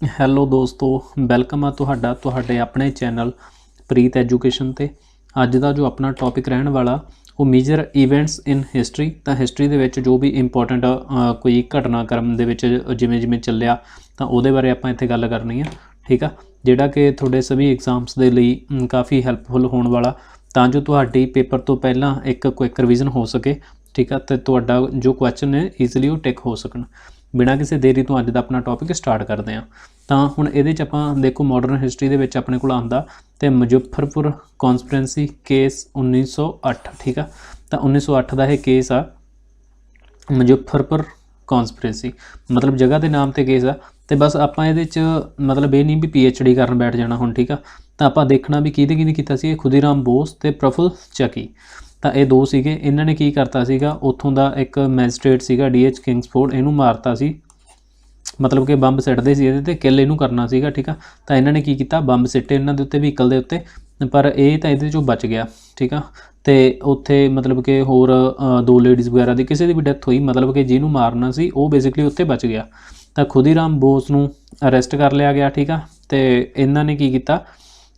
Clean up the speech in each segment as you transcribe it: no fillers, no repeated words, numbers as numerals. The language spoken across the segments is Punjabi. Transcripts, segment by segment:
ਹੈਲੋ ਦੋਸਤੋ, ਵੈਲਕਮ ਆ ਤੁਹਾਡੇ ਆਪਣੇ ਚੈਨਲ ਪ੍ਰੀਤ ਐਜੂਕੇਸ਼ਨ ਤੇ। ਅੱਜ ਦਾ ਜੋ ਆਪਣਾ ਟੌਪਿਕ ਰਹਿਣ ਵਾਲਾ ਉਹ ਮੇਜਰ ਇਵੈਂਟਸ ਇਨ ਹਿਸਟਰੀ। ਤਾਂ ਹਿਸਟਰੀ ਦੇ ਵਿੱਚ ਜੋ ਵੀ ਇੰਪੋਰਟੈਂਟ ਕੋਈ ਘਟਨਾਕ੍ਰਮ ਦੇ ਵਿੱਚ ਜਿਵੇਂ ਚੱਲਿਆ ਤਾਂ ਉਹਦੇ ਬਾਰੇ ਆਪਾਂ ਇੱਥੇ ਗੱਲ ਕਰਨੀ ਆ, ਠੀਕ ਆ, ਜਿਹੜਾ ਕਿ ਤੁਹਾਡੇ ਸਭੀ ਐਗਜ਼ਾਮਸ ਦੇ ਲਈ ਕਾਫੀ ਹੈਲਪਫੁਲ ਹੋਣ ਵਾਲਾ, ਤਾਂ ਜੋ ਤੁਹਾਡੀ ਪੇਪਰ ਤੋਂ ਪਹਿਲਾਂ ਇੱਕ ਕੁਇਕ ਰਿਵੀਜ਼ਨ ਹੋ ਸਕੇ, ਠੀਕ ਆ, ਤੇ ਤੁਹਾਡਾ ਜੋ ਕੁਐਸਚਨ ਨੇ ਈਜ਼ੀਲੀ ਉਹ ਟਿਕ ਹੋ ਸਕਣ। ਬਿਨਾਂ ਕਿਸੇ ਦੇਰੀ ਤੋਂ ਅੱਜ ਦਾ ਆਪਣਾ ਟੌਪਿਕ ਸਟਾਰਟ ਕਰਦੇ ਹਾਂ। ਤਾਂ ਹੁਣ ਇਹਦੇ 'ਚ ਆਪਾਂ ਦੇਖੋ ਮਾਡਰਨ ਹਿਸਟਰੀ ਦੇ ਵਿੱਚ ਆਪਣੇ ਕੋਲ ਆਉਂਦਾ ਤੇ ਮੁਜ਼ੱਫਰਪੁਰ ਕੌਂਸਪੀਰੈਂਸੀ ਕੇਸ 1908, ਠੀਕ ਆ। ਤਾਂ 1908 ਦਾ ਇਹ ਕੇਸ ਆ, ਮੁਜ਼ੱਫਰਪੁਰ ਕੌਂਸਪੀਰੈਂਸੀ, ਮਤਲਬ ਜਗ੍ਹਾ ਦੇ ਨਾਮ ਤੇ ਕੇਸ ਆ। ਤੇ ਬਸ ਆਪਾਂ ਇਹਦੇ 'ਚ ਮਤਲਬ ਇਹ ਨਹੀਂ ਵੀ PhD ਕਰਨ ਬੈਠ ਜਾਣਾ ਹੁਣ, ਠੀਕ ਆ। ਤਾਂ ਆਪਾਂ ਦੇਖਣਾ ਵੀ ਕਿਹਦੇ ਕੀਤਾ ਸੀ, ਇਹ ਖੁਦੀਰਾਮ ਬੋਸ ਤੇ ਪ੍ਰਫੁੱਲ ਚੱਕੀ। ਤਾਂ ਇਹ ਦੋ ਸੀਗੇ। ਇਹਨਾਂ ਨੇ ਕੀ ਕਰਤਾ ਸੀਗਾ, ਉੱਥੋਂ ਦਾ ਇੱਕ ਮੈਜਿਸਟ੍ਰੇਟ ਸੀਗਾ DH ਕਿੰਗਸਫੋਰਡ, ਇਹਨੂੰ ਮਾਰਤਾ ਸੀ, ਮਤਲਬ ਕਿ ਬੰਬ ਸਿੱਟਦੇ ਸੀ ਇਹਦੇ ਤੇ, ਕਿਲ ਇਹਨੂੰ ਕਰਨਾ ਸੀਗਾ, ਠੀਕ ਆ। ਤਾਂ ਇਹਨਾਂ ਨੇ ਕੀ ਕੀਤਾ, ਬੰਬ ਸਿੱਟੇ ਇਹਨਾਂ ਦੇ ਉੱਤੇ, ਵਹੀਕਲ ਦੇ ਉੱਤੇ, ਪਰ ਇਹ ਤਾਂ ਇਹਦੇ 'ਚੋਂ ਬਚ ਗਿਆ, ਠੀਕ ਆ। ਤੇ ਉੱਥੇ ਮਤਲਬ ਕਿ ਹੋਰ ਦੋ ਲੇਡੀਜ਼ ਵਗੈਰਾ ਦੀ ਕਿਸੇ ਦੀ ਵੀ ਡੈਥ ਹੋਈ, ਮਤਲਬ ਕਿ ਜਿਹਨੂੰ ਮਾਰਨਾ ਸੀ ਉਹ ਬੇਸਿਕਲੀ ਉੱਥੇ ਬਚ ਗਿਆ। ਤਾਂ ਖੁਦੀਰਾਮ ਬੋਸ ਨੂੰ ਅਰੈਸਟ ਕਰ ਲਿਆ ਗਿਆ, ਠੀਕ ਆ। ਤੇ ਇਹਨਾਂ ਨੇ ਕੀ ਕੀਤਾ,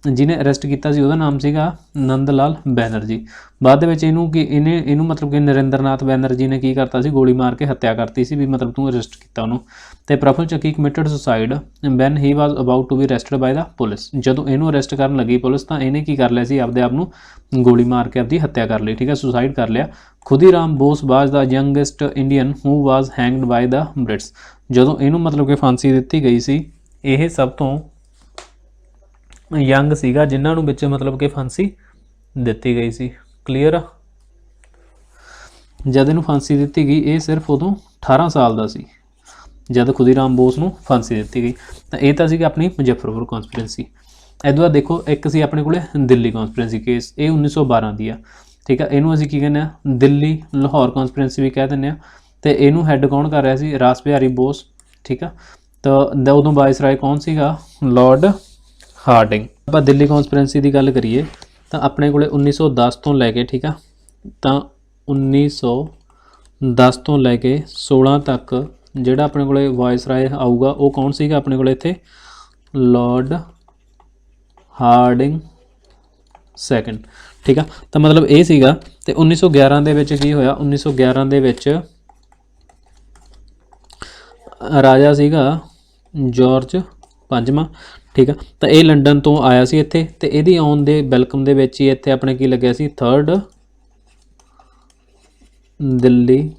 ਜਿਹਨੇ ਅਰੈਸਟ ਕੀਤਾ ਸੀ ਉਹਦਾ ਨਾਮ ਸੀਗਾ ਨੰਦ ਲਾਲ ਬੈਨਰਜੀ। ਬਾਅਦ ਦੇ ਵਿੱਚ ਇਹਨੂੰ ਮਤਲਬ ਕਿ ਨਰਿੰਦਰ ਨਾਥ ਬੈਨਰਜੀ ਨੇ ਕੀ ਕਰਤਾ ਸੀ, ਗੋਲੀ ਮਾਰ ਕੇ ਹੱਤਿਆ ਕਰਤੀ ਸੀ, ਵੀ ਮਤਲਬ ਤੂੰ ਅਰੈਸਟ ਕੀਤਾ ਉਹਨੂੰ। ਤੇ Prafulla Chaki committed suicide when he was about to be arrested by the police. ਜਦੋਂ ਇਹਨੂੰ ਅਰੈਸਟ ਕਰਨ ਲੱਗੀ ਪੁਲਿਸ ਤਾਂ ਇਹਨੇ ਕੀ ਕਰ ਲਿਆ ਸੀ, ਆਪਦੇ ਆਪ ਨੂੰ ਗੋਲੀ ਮਾਰ ਕੇ ਆਪਦੀ ਹੱਤਿਆ ਕਰ ਲਈ, ਠੀਕ ਹੈ, ਸੁਸਾਈਡ ਕਰ ਲਿਆ। ਖੁਦੀਰਾਮ ਬੋਸ ਵਾਜ਼ ਦਾ ਯੰਗੈਸਟ ਇੰਡੀਅਨ ਹੂ ਵਾਜ਼ ਹੈਂਗਡ ਬਾਈ ਦਾ ਬ੍ਰਿਟਿਸ਼। ਜਦੋਂ ਇਹਨੂੰ ਮਤਲਬ ਕਿ ਫਾਂਸੀ ਦਿੱਤੀ ਗਈ ਸੀ, ਇਹ ਸਭ ਤੋਂ ਯੰਗ ਸੀਗਾ ਜਿਨ੍ਹਾਂ ਨੂੰ ਵਿੱਚ ਮਤਲਬ ਕਿ ਫਾਂਸੀ ਦਿੱਤੀ ਗਈ ਸੀ। ਕਲੀਅਰ ਆ। ਜਦ ਇਹਨੂੰ ਫਾਂਸੀ ਦਿੱਤੀ ਗਈ ਇਹ ਸਿਰਫ ਉਦੋਂ 18 ਸਾਲ ਦਾ ਸੀ ਜਦ ਖੁਦੀਰਾਮ ਬੋਸ ਨੂੰ ਫਾਂਸੀ ਦਿੱਤੀ ਗਈ। ਤਾਂ ਇਹ ਤਾਂ ਸੀਗਾ ਆਪਣੀ ਮੁਜ਼ੱਫਰਪੁਰ ਕੌਂਸਪੀਰੈਂਸੀ। ਇਹਦੇ ਬਾਅਦ ਦੇਖੋ ਇੱਕ ਸੀ ਆਪਣੇ ਕੋਲੇ ਦਿੱਲੀ ਕੌਂਸਪੀਰੈਂਸੀ ਕੇਸ, ਇਹ 1912 ਦੀ ਆ, ਠੀਕ ਆ। ਇਹਨੂੰ ਅਸੀਂ ਕੀ ਕਹਿੰਦੇ ਆ, ਦਿੱਲੀ ਲਾਹੌਰ ਕੌਂਸਪੀਰੈਂਸੀ ਵੀ ਕਹਿ ਦਿੰਦੇ ਆ। ਤੇ ਇਹਨੂੰ ਹੈੱਡ ਕੌਣ ਕਰ ਰਿਹਾ ਸੀ, ਰਾਸ ਬਿਹਾਰੀ ਬੋਸ, ਠੀਕ ਆ। ਤਾਂ ਉਦੋਂ ਵਾਇਸਰਾਏ ਕੌਣ ਸੀਗਾ, ਲਾਰਡ ਹਾਰਡਿੰਗ। ਆਪਾਂ ਦਿੱਲੀ ਕੌਂਸਪੀਰੈਂਸੀ ਦੀ ਗੱਲ ਕਰੀਏ ਤਾਂ ਆਪਣੇ ਕੋਲੇ 1910 ਤੋਂ ਲੈ ਕੇ, ਠੀਕ ਆ, ਤਾਂ 1910 ਤੋਂ ਲੈ ਕੇ 16 ਤੱਕ ਜਿਹੜਾ ਆਪਣੇ ਕੋਲੇ ਵਾਇਸਰਾਏ ਆਊਗਾ ਉਹ ਕੌਣ ਸੀਗਾ ਆਪਣੇ ਕੋਲੇ ਇੱਥੇ, ਲਾਰਡ ਹਾਰਡਿੰਗ ਸੈਕੰਡ, ਠੀਕ ਆ। ਤਾਂ ਮਤਲਬ ਇਹ ਸੀਗਾ। ਤੇ 1911 ਦੇ ਵਿੱਚ ਕੀ ਹੋਇਆ, 1911 ਦੇ ਵਿੱਚ ਰਾਜਾ ਸੀਗਾ ਜਾਰਜ ਪੰਜਵਾਂ, ਠੀਕ ਆ। ਤਾਂ ਇਹ ਲੰਡਨ ਤੋਂ ਆਇਆ ਸੀ ਇੱਥੇ, ਤੇ ਇਹਦੀ ਆਉਣ ਦੇ ਵੈਲਕਮ ਦੇ ਵਿੱਚ ਹੀ ਇੱਥੇ ਆਪਣੇ ਕੀ ਲੱਗਿਆ ਸੀ, 3rd ਦਿੱਲੀ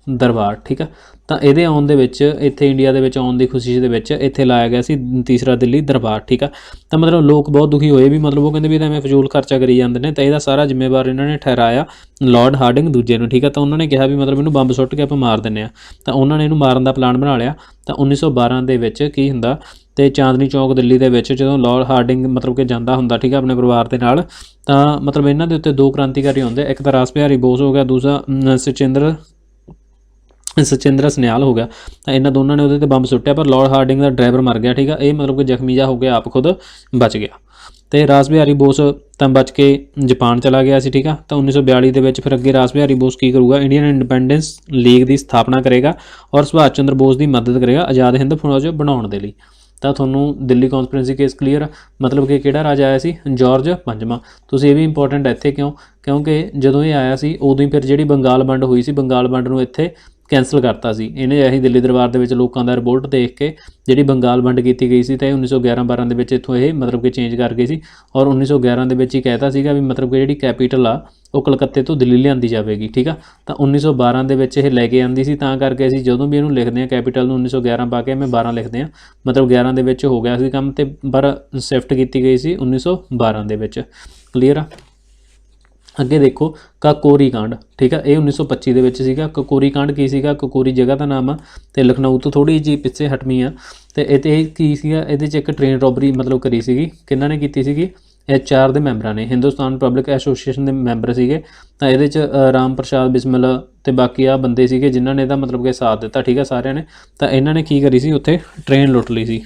ਦਰਬਾਰ, ਠੀਕ ਆ। ਤਾਂ ਇਹਦੇ ਆਉਣ ਦੇ ਵਿੱਚ ਇੱਥੇ ਇੰਡੀਆ ਦੇ ਵਿੱਚ ਆਉਣ ਦੀ ਖੁਸ਼ੀ ਦੇ ਵਿੱਚ ਇੱਥੇ ਲਾਇਆ ਗਿਆ ਸੀ 3ਰਾ ਦਿੱਲੀ ਦਰਬਾਰ, ਠੀਕ ਆ। ਤਾਂ ਮਤਲਬ ਲੋਕ ਬਹੁਤ ਦੁਖੀ ਹੋਏ, ਵੀ ਮਤਲਬ ਉਹ ਕਹਿੰਦੇ ਵੀ ਤਾਂ ਐਵੇਂ ਫਜ਼ੂਲ ਖਰਚਾ ਕਰੀ ਜਾਂਦੇ ਨੇ। ਤਾਂ ਇਹਦਾ ਸਾਰਾ ਜ਼ਿੰਮੇਵਾਰ ਇਹਨਾਂ ਨੇ ਠਹਿਰਾਇਆ ਲਾਰਡ ਹਾਰਡਿੰਗ ਦੂਜੇ ਨੂੰ, ਠੀਕ ਆ। ਤਾਂ ਉਹਨਾਂ ਨੇ ਕਿਹਾ ਵੀ ਮਤਲਬ ਇਹਨੂੰ ਬੰਬ ਸੁੱਟ ਕੇ ਆਪਾਂ ਮਾਰ ਦਿੰਦੇ ਹਾਂ। ਤਾਂ ਉਹਨਾਂ ਨੇ ਇਹਨੂੰ ਮਾਰਨ ਦਾ ਪਲਾਨ ਬਣਾ ਲਿਆ। ਤਾਂ 1912 ਦੇ ਵਿੱਚ ਕੀ ਹੁੰਦਾ, ਤੇ ਚਾਂਦਨੀ ਚੌਕ ਦਿੱਲੀ ਦੇ ਵਿੱਚ ਜਦੋਂ ਲਾਰਡ ਹਾਰਡਿੰਗ ਮਤਲਬ ਕਿ ਜਾਂਦਾ ਹੁੰਦਾ, ਠੀਕ ਆ, ਆਪਣੇ ਪਰਿਵਾਰ ਦੇ ਨਾਲ, ਤਾਂ ਮਤਲਬ ਇਹਨਾਂ ਦੇ ਉੱਤੇ ਦੋ ਕ੍ਰਾਂਤੀਕਾਰੀ ਹੁੰਦੇ, ਇੱਕ ਤਾਂ ਰਾਸ ਬਿਹਾਰੀ ਬੋਸ ਹੋ ਗਿਆ, ਦੂਸਰਾ ਸਚਿੰਦਰ ਸਨਿਆਲ ਹੋ ਗਿਆ। ਤਾਂ ਇਹਨਾਂ ਦੋਨਾਂ ਨੇ ਉਹਦੇ ਤੇ ਬੰਬ ਸੁੱਟਿਆ, ਪਰ ਲਾਰਡ ਹਾਰਡਿੰਗ ਦਾ ਡਰਾਈਵਰ ਮਰ ਗਿਆ, ਠੀਕ ਆ। ਇਹ ਮਤਲਬ ਕਿ ਜ਼ਖਮੀ ਜਾ ਹੋ ਗਿਆ, ਆਪ ਖੁਦ ਬਚ ਗਿਆ। ਤੇ ਰਾਸ ਬਿਹਾਰੀ ਬੋਸ ਤਾਂ ਬਚ ਕੇ ਜਾਪਾਨ ਚਲਾ ਗਿਆ ਸੀ, ਠੀਕ ਆ। ਤਾਂ 1942 ਦੇ ਵਿੱਚ ਫਿਰ ਅੱਗੇ ਰਾਸ ਬਿਹਾਰੀ ਬੋਸ ਕੀ ਕਰੂਗਾ, ਇੰਡੀਅਨ ਇੰਡੀਪੈਂਡੈਂਸ ਲੀਗ ਦੀ ਸਥਾਪਨਾ ਕਰੇਗਾ ਔਰ ਸੁਭਾਸ਼ ਚੰਦਰ ਬੋਸ ਦੀ ਮਦਦ ਕਰੇਗਾ ਆਜ਼ਾਦ ਹਿੰਦ ਫੌਜ ਬਣਾਉਣ ਦੇ ਲਈ। ਤਾਂ ਤੁਹਾਨੂੰ ਦਿੱਲੀ ਕੌਂਸਪੀਰੈਂਸੀ ਕੇਸ ਕਲੀਅਰ, ਮਤਲਬ ਕਿ ਕਿਹੜਾ ਰਾਜਾ ਆਇਆ ਸੀ, ਜਾਰਜ ਪੰਜਵਾਂ। ਤੁਸੀਂ ਇਹ ਵੀ ਇੰਪੋਰਟੈਂਟ ਇੱਥੇ ਕਿਉਂਕਿ ਜਦੋਂ ਇਹ ਆਇਆ ਸੀ ਉਦੋਂ ਹੀ ਫਿਰ ਜਿਹੜੀ ਬੰਗਾਲ ਵੰਡ ਹੋਈ ਸੀ, ਬੰਗਾਲ ਵੰਡ ਨੂੰ ਇੱਥੇ ਕੈਂਸਲ ਕਰਤਾ ਸੀ ਇਹਨੇ। ਇਹੀ ਦਿੱਲੀ ਦਰਬਾਰ ਦੇ ਵਿੱਚ ਲੋਕਾਂ ਦਾ ਰਿਵੋਲਟ ਦੇਖ ਕੇ ਜਿਹੜੀ ਬੰਗਾਲ ਵੰਡ ਕੀਤੀ ਗਈ ਸੀ, ਤਾਂ ਇਹ 1911-12 ਦੇ ਵਿੱਚ ਇੱਥੋਂ ਇਹ ਮਤਲਬ ਕਿ ਚੇਂਜ ਕਰ ਗਏ ਸੀ। ਔਰ 1911 ਦੇ ਵਿੱਚ ਹੀ ਕਹਿਤਾ ਸੀਗਾ ਵੀ ਮਤਲਬ ਕਿ ਜਿਹੜੀ ਕੈਪੀਟਲ ਆ ਉਹ ਕਲਕੱਤੇ ਤੋਂ ਦਿੱਲੀ ਲਿਆਂਦੀ ਜਾਵੇਗੀ, ਠੀਕ ਆ। ਤਾਂ 1912 ਦੇ ਵਿੱਚ ਇਹ ਲੈ ਕੇ ਆਂਦੀ ਸੀ, ਤਾਂ ਕਰਕੇ ਅਸੀਂ ਜਦੋਂ ਵੀ ਇਹਨੂੰ ਲਿਖਦੇ ਹਾਂ ਕੈਪੀਟਲ ਨੂੰ 1911 ਪਾ ਕੇ ਐਵੇਂ 12 ਲਿਖਦੇ ਹਾਂ, ਮਤਲਬ 11 ਦੇ ਵਿੱਚ ਹੋ ਗਿਆ ਸੀ ਕੰਮ, ਤੇ ਪਰ ਸ਼ਿਫਟ ਕੀਤੀ ਗਈ ਸੀ 1912 ਦੇ ਵਿੱਚ। ਕਲੀਅਰ ਆ। ਅੱਗੇ ਦੇਖੋ ਕਾਕੋਰੀ ਕਾਂਡ, ਠੀਕ ਆ। ਇਹ 1925 ਦੇ ਵਿੱਚ ਸੀਗਾ। ਕਾਕੋਰੀ ਕਾਂਡ ਕੀ ਸੀਗਾ, ਕਾਕੋਰੀ ਜਗ੍ਹਾ ਦਾ ਨਾਮ ਆ ਤੇ ਲਖਨਊ ਤੋਂ ਥੋੜ੍ਹੀ ਜਿਹੀ ਪਿੱਛੇ ਹਟਵੀਂ ਆ। ਤੇ ਇਹ ਕੀ ਸੀਗਾ, ਇਹਦੇ 'ਚ ਇੱਕ ਟ੍ਰੇਨ ਰੋਬਰੀ ਮਤਲਬ ਕਰੀ ਸੀਗੀ। ਕਿਹਨਾਂ ਨੇ ਕੀਤੀ ਸੀਗੀ, HR ਦੇ ਮੈਂਬਰਾਂ ਨੇ, ਹਿੰਦੁਸਤਾਨ ਪਬਲਿਕ ਐਸੋਸੀਏਸ਼ਨ ਦੇ ਮੈਂਬਰ ਸੀਗੇ। ਤਾਂ ਇਹਦੇ 'ਚ ਰਾਮ ਪ੍ਰਸਾਦ ਬਿਸਮਿਲ ਤੇ ਬਾਕੀ ਆ ਬੰਦੇ ਸੀਗੇ ਜਿਨ੍ਹਾਂ ਨੇ ਇਹਦਾ ਮਤਲਬ ਕਿ ਸਾਥ ਦਿੱਤਾ, ਠੀਕ ਆ, ਸਾਰਿਆਂ ਨੇ। ਤਾਂ ਇਹਨਾਂ ਨੇ ਕੀ ਕਰੀ ਸੀ, ਉੱਥੇ ਟ੍ਰੇਨ ਲੁੱਟ ਲਈ ਸੀ।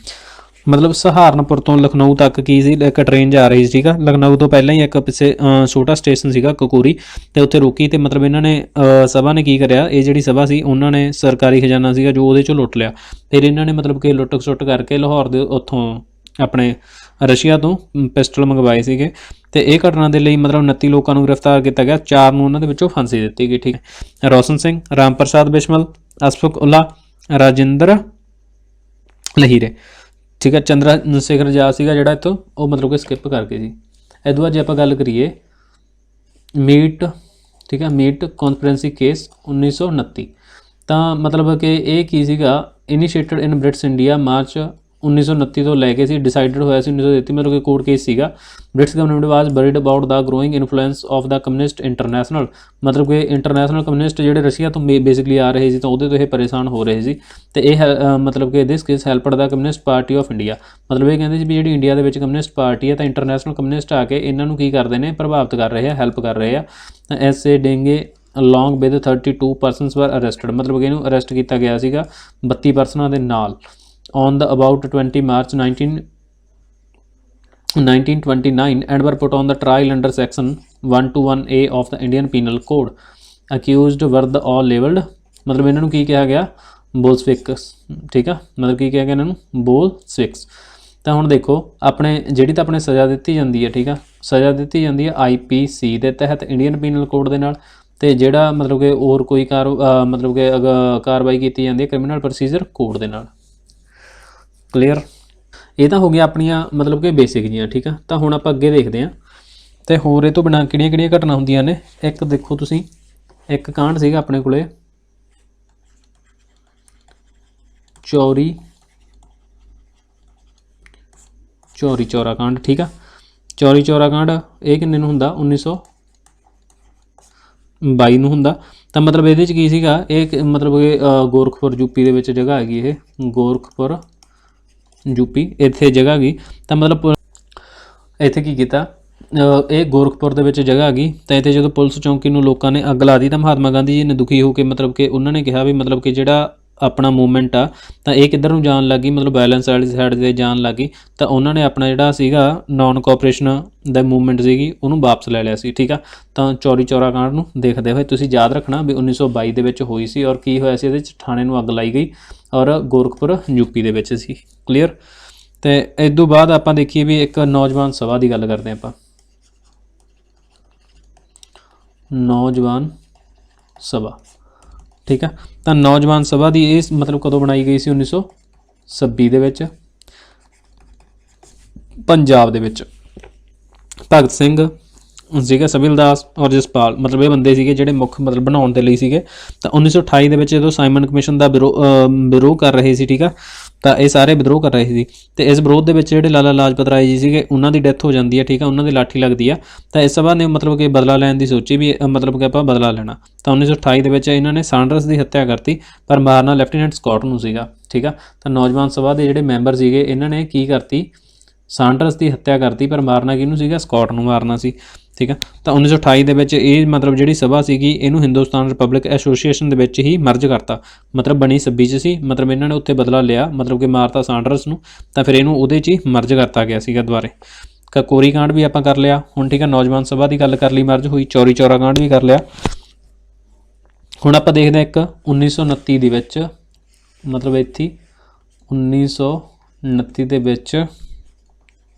ਮਤਲਬ ਸਹਾਰਨਪੁਰ ਤੋਂ ਲਖਨਊ ਤੱਕ ਕੀ ਸੀ, ਇੱਕ ਟ੍ਰੇਨ ਜਾ ਰਹੀ ਸੀ, ਠੀਕ ਆ। ਲਖਨਊ ਤੋਂ ਪਹਿਲਾਂ ਹੀ ਇੱਕ ਪਿੱਛੇ ਛੋਟਾ ਸਟੇਸ਼ਨ ਸੀਗਾ ਕਕੂਰੀ, ਤੇ ਉੱਥੇ ਰੁਕੀ, ਤੇ ਮਤਲਬ ਇਹਨਾਂ ਨੇ ਸਭਾ ਨੇ ਕੀ ਕਰਿਆ, ਇਹ ਜਿਹੜੀ ਸਭਾ ਸੀ ਉਹਨਾਂ ਨੇ ਸਰਕਾਰੀ ਖਜ਼ਾਨਾ ਸੀਗਾ ਜੋ ਉਹਦੇ ਚੋਂ ਲੁੱਟ ਲਿਆ। ਫਿਰ ਇਹਨਾਂ ਨੇ ਮਤਲਬ ਕਿ ਲੁੱਟ ਖਸੁੱਟ ਕਰਕੇ ਲਾਹੌਰ ਦੇ ਉੱਥੋਂ ਆਪਣੇ ਰਸ਼ੀਆ ਤੋਂ ਪਿਸਟਲ ਮੰਗਵਾਏ ਸੀਗੇ, ਤੇ ਇਹ ਘਟਨਾ ਦੇ ਲਈ ਮਤਲਬ 29 ਲੋਕਾਂ ਨੂੰ ਗ੍ਰਿਫਤਾਰ ਕੀਤਾ ਗਿਆ, 4 ਨੂੰ ਉਹਨਾਂ ਦੇ ਵਿੱਚੋਂ ਫਾਂਸੀ ਦਿੱਤੀ ਗਈ, ਠੀਕ ਹੈ। ਰੋਸ਼ਨ ਸਿੰਘ, ਰਾਮ ਪ੍ਰਸਾਦ ਬਿਸ਼ਮਲ, ਅਸ਼ਫਕ ਉੱਲਾ, ਰਾਜਿੰਦਰ ਲਹੀਰੇ, ਠੀਕ ਹੈ। ਚੰਦਰ ਸ਼ੇਖਰ ਆਜ਼ਾਦ ਸੀਗਾ ਜਿਹੜਾ ਇੱਥੋਂ, ਉਹ ਮਤਲਬ ਕਿ ਸਕਿਪ ਕਰਕੇ ਸੀ। ਇਹ ਤੋਂ ਬਾਅਦ ਜੇ ਆਪਾਂ ਗੱਲ ਕਰੀਏ ਮੀਟ, ਠੀਕ ਹੈ, ਮੀਟ ਕੌਨਸਪੀਰੈਂਸੀ ਕੇਸ 1929, ਤਾਂ ਮਤਲਬ ਕਿ ਇਹ ਕੀ ਸੀਗਾ, ਇਨੀਸ਼ੀਏਟਡ ਇਨ ਬ੍ਰਿਟਿਸ਼ ਇੰਡੀਆ ਮਾਰਚ 1929 ਤੋਂ ਲੈ ਕੇ ਸੀ, ਡਿਸਾਈਡਡ ਹੋਇਆ ਸੀ 1933, ਮਤਲਬ ਕਿ ਕੋਰਟ ਕੇਸ ਸੀਗਾ। British government was worried about the growing influence of the communist international, ਮਤਲਬ ਕਿ ਇੰਟਰਨੈਸ਼ਨਲ ਕਮਿਊਨਿਸਟ ਜਿਹੜੇ ਰਸ਼ੀਆ ਤੋਂ ਬੇਸਿਕਲੀ ਆ ਰਹੇ ਸੀ, ਤਾਂ ਉਹਦੇ ਤੋਂ ਇਹ ਪਰੇਸ਼ਾਨ ਹੋ ਰਹੇ ਸੀ, ਤੇ ਇਹ ਮਤਲਬ ਕਿ this case helped the communist party of India, ਮਤਲਬ ਇਹ ਕਹਿੰਦੇ ਸੀ ਵੀ ਜਿਹੜੀ ਇੰਡੀਆ ਦੇ ਵਿੱਚ ਕਮਿਊਨਿਸਟ ਪਾਰਟੀ ਹੈ, ਤਾਂ ਇੰਟਰਨੈਸ਼ਨਲ ਕਮਿਊਨਿਸਟ ਆ ਕੇ ਇਹਨਾਂ ਨੂੰ ਕੀ ਕਰਦੇ ਨੇ, ਪ੍ਰਭਾਵਿਤ ਕਰ ਰਹੇ ਆ, ਹੈਲਪ ਕਰ ਰਹੇ ਆ। ਤਾਂ S A ਡੇਂਗੇ along with 32 persons were arrested, ਮਤਲਬ ਕਿ ਇਹਨੂੰ ਅਰੈਸਟ ਕੀਤਾ ਗਿਆ ਸੀਗਾ 32 ਪਰਸਨਾਂ ਦੇ ਨਾਲ on the about 20 March 1929 and were put on the trial under section 121A of the Indian Penal Code, accused were the all labeled, ਮਤਲਬ ਇਹਨਾਂ ਨੂੰ ਕੀ ਕਿਹਾ ਗਿਆ, ਬੋਲਸਵਿਕਸ, ਠੀਕ ਆ, ਮਤਲਬ ਕੀ ਕਿਹਾ ਗਿਆ ਇਹਨਾਂ ਨੂੰ, ਬੋਲਸਵਿਕਸ। ਤਾਂ ਹੁਣ ਦੇਖੋ ਆਪਣੇ ਜਿਹੜੀ ਤਾਂ ਆਪਣੇ ਸਜ਼ਾ ਦਿੱਤੀ ਜਾਂਦੀ ਹੈ, ਠੀਕ ਆ, ਸਜ਼ਾ ਦਿੱਤੀ ਜਾਂਦੀ ਹੈ IPC ਦੇ ਤਹਿਤ, ਇੰਡੀਅਨ ਪੀਨਲ ਕੋਡ ਦੇ ਨਾਲ, ਤੇ ਜਿਹੜਾ ਮਤਲਬ ਕਿ ਹੋਰ ਕੋਈ ਮਤਲਬ ਕਿ ਕਾਰਵਾਈ ਕੀਤੀ ਜਾਂਦੀ ਹੈ ਕ੍ਰਿਮੀਨਲ ਪ੍ਰੋਸੀਜਰ ਕੋਡ ਦੇ ਨਾਲ। ਕਲੀਅਰ, ਇਹ ਤਾਂ ਹੋ ਗਿਆ ਆਪਣੀਆਂ ਮਤਲਬ ਕਿ ਬੇਸਿਕ ਜੀਆਂ, ਠੀਕ ਆ। ਤਾਂ ਹੁਣ ਆਪਾਂ ਅੱਗੇ ਦੇਖਦੇ ਹਾਂ, ਤੇ ਹੋਰ ਇਹ ਤੋਂ ਬਿਨਾਂ ਕਿਹੜੀਆਂ ਕਿਹੜੀਆਂ ਘਟਨਾ ਹੁੰਦੀਆਂ ਨੇ। ਇੱਕ ਦੇਖੋ ਤੁਸੀਂ, ਇੱਕ ਕਾਂਡ ਸੀਗਾ ਆਪਣੇ ਕੋਲੇ ਚੌਰੀ ਚੌਰਾ ਕਾਂਡ, ਠੀਕ ਆ। ਚੌਰੀ ਚੌਰਾ ਕਾਂਡ ਇਹ ਕਿੰਨੇ ਨੂੰ ਹੁੰਦਾ, 1922 ਨੂੰ ਹੁੰਦਾ। ਤਾਂ ਮਤਲਬ ਇਹਦੇ 'ਚ ਕੀ ਸੀਗਾ, ਇਹ ਮਤਲਬ ਕਿ ਗੋਰਖਪੁਰ ਯੂਪੀ ਦੇ ਵਿੱਚ ਜਗ੍ਹਾ ਹੈਗੀ, ਇਹ ਗੋਰਖਪੁਰ ਯੂਪੀ, ਇੱਥੇ ਜਗ੍ਹਾ ਹੈਗੀ। ਤਾਂ ਮਤਲਬ ਇੱਥੇ ਕੀ ਕੀਤਾ, ਇਹ ਗੋਰਖਪੁਰ ਦੇ ਵਿੱਚ ਜਗ੍ਹਾ ਹੈਗੀ, ਤਾਂ ਇੱਥੇ ਜਦੋਂ ਪੁਲਿਸ ਚੌਂਕੀ ਨੂੰ ਲੋਕਾਂ ਨੇ ਅੱਗ ਲਾ ਦਿੱਤੀ, ਤਾਂ ਮਹਾਤਮਾ ਗਾਂਧੀ ਜੀ ਨੇ ਦੁਖੀ ਹੋ ਕੇ ਮਤਲਬ ਕਿ ਉਹਨਾਂ ਨੇ ਕਿਹਾ ਵੀ ਮਤਲਬ ਕਿ ਜਿਹੜਾ ਆਪਣਾ ਮੂਵਮੈਂਟ ਆ, ਤਾਂ ਇਹ ਕਿੱਧਰ ਨੂੰ ਜਾਣ ਲੱਗੀ, ਮਤਲਬ ਵਾਇਲੈਂਸ ਵਾਲੀ ਸਾਈਡ 'ਤੇ ਜਾਣ ਲੱਗੀ। ਤਾਂ ਉਹਨਾਂ ਨੇ ਆਪਣਾ ਜਿਹੜਾ ਸੀਗਾ ਨਾਨ ਕੋਆਪਰੇਸ਼ਨ ਦਾ ਮੂਵਮੈਂਟ ਸੀਗੀ ਉਹਨੂੰ ਵਾਪਸ ਲੈ ਲਿਆ ਸੀ, ਠੀਕ ਆ। ਤਾਂ ਚੌਰੀ ਚੌਰਾ ਕਾਂਡ ਨੂੰ ਦੇਖਦੇ ਹੋਏ ਤੁਸੀਂ ਯਾਦ ਰੱਖਣਾ ਵੀ 1922 ਦੇ ਵਿੱਚ ਹੋਈ ਸੀ, ਔਰ ਕੀ ਹੋਇਆ ਸੀ ਇਹਦੇ 'ਚ, ਥਾਣੇ ਨੂੰ ਅੱਗ ਲਾਈ ਗਈ, ਔਰ ਗੋਰਖਪੁਰ ਯੂਪੀ ਦੇ ਵਿੱਚ ਸੀ। ਕਲੀਅਰ। ਤੇ ਇਸ ਤੋਂ ਬਾਅਦ ਆਪਾਂ ਦੇਖੀਏ ਵੀ ਇੱਕ ਨੌਜਵਾਨ ਸਭਾ ਦੀ ਗੱਲ ਕਰਦੇ ਆਪਾਂ। ਨੌਜਵਾਨ ਸਭਾ, ਠੀਕ ਆ। ਤਾਂ ਨੌਜਵਾਨ ਸਭਾ ਦੀ ਇਹ ਮਤਲਬ ਕਦੋਂ ਬਣਾਈ ਗਈ ਸੀ, 1926 ਦੇ ਵਿੱਚ, ਪੰਜਾਬ ਦੇ ਵਿੱਚ। ਭਗਤ ਸਿੰਘ ਸੀਗਾ, ਸਬਿਲ ਦਾਸ ਔਰ ਜਸਪਾਲ, ਮਤਲਬ ਇਹ ਬੰਦੇ ਸੀਗੇ ਜਿਹੜੇ ਮੁੱਖ ਮਤਲਬ ਬਣਾਉਣ ਦੇ ਲਈ ਸੀਗੇ। ਤਾਂ 1928 ਦੇ ਵਿੱਚ ਜਦੋਂ ਸਾਈਮਨ ਕਮਿਸ਼ਨ ਦਾ ਵਿਰੋਧ ਕਰ ਰਹੇ ਸੀ, ਠੀਕ ਆ, ਤਾਂ ਇਹ ਸਾਰੇ ਵਿਦਰੋਹ ਕਰ ਰਹੇ ਸੀ। ਤੇ ਇਸ ਵਿਰੋਧ ਦੇ ਵਿੱਚ ਜਿਹੜੇ ਲਾਲਾ ਲਾਜਪਤ ਰਾਏ ਜੀ ਸੀਗੇ ਉਹਨਾਂ ਦੀ ਡੈਥ ਹੋ ਜਾਂਦੀ ਹੈ, ਠੀਕ ਆ, ਉਹਨਾਂ ਦੀ ਲਾਠੀ ਲੱਗਦੀ ਆ। ਤਾਂ ਇਸ ਸਭਾ ਨੇ ਮਤਲਬ ਕਿ ਬਦਲਾ ਲੈਣ ਦੀ ਸੋਚੀ ਵੀ ਮਤਲਬ ਕਿ ਆਪਾਂ ਬਦਲਾ ਲੈਣਾ। ਤਾਂ 1928 ਦੇ ਵਿੱਚ ਇਹਨਾਂ ਨੇ ਸਾਂਡਰਸ ਦੀ ਹੱਤਿਆ ਕਰਤੀ, ਪਰ ਮਾਰਨਾ ਲੈਫਟੀਨੈਂਟ ਸਕਾਟ ਨੂੰ ਸੀਗਾ, ਠੀਕ ਆ। ਤਾਂ ਨੌਜਵਾਨ ਸਭਾ ਦੇ ਜਿਹੜੇ ਮੈਂਬਰ ਸੀਗੇ ਇਹਨਾਂ ਨੇ ਕੀ ਕਰਤੀ, ਸਾਂਡਰਸ ਦੀ ਹੱਤਿਆ ਕਰਤੀ, ਪਰ ਮਾਰਨਾ ਕਿਹਨੂੰ ਸੀਗਾ, ਸਕਾਟ ਨੂੰ ਮਾਰਨਾ ਸੀ, ਠੀਕ ਆ। ਤਾਂ 1928 ਦੇ ਵਿੱਚ ਇਹ ਮਤਲਬ ਜਿਹੜੀ ਸਭਾ ਸੀਗੀ ਇਹਨੂੰ ਹਿੰਦੁਸਤਾਨ ਰਿਪਬਲਿਕ ਐਸੋਸੀਏਸ਼ਨ ਦੇ ਵਿੱਚ ਹੀ ਮਰਜ ਕਰਤਾ, ਮਤਲਬ ਬਣੀ 26 'ਚ ਸੀ, ਮਤਲਬ ਇਹਨਾਂ ਨੇ ਉੱਥੇ ਬਦਲਾ ਲਿਆ, ਮਤਲਬ ਕਿ ਮਾਰਤਾ ਸਾਂਡਰਸ ਨੂੰ, ਤਾਂ ਫਿਰ ਇਹਨੂੰ ਉਹਦੇ 'ਚ ਹੀ ਮਰਜ ਕਰਤਾ ਗਿਆ ਸੀਗਾ ਦੁਬਾਰੇ। ਕਕੋਰੀ ਕਾਂਡ ਵੀ ਆਪਾਂ ਕਰ ਲਿਆ ਹੁਣ, ਠੀਕ ਆ। ਨੌਜਵਾਨ ਸਭਾ ਦੀ ਗੱਲ ਕਰ ਲਈ, ਮਰਜ ਹੋਈ। ਚੌਰੀ ਚੌਰਾ ਕਾਂਡ ਵੀ ਕਰ ਲਿਆ। ਹੁਣ ਆਪਾਂ ਦੇਖਦੇ ਹਾਂ ਇੱਕ 1929 ਦੇ ਵਿੱਚ, ਮਤਲਬ ਇੱਥੇ 1929 ਦੇ ਵਿੱਚ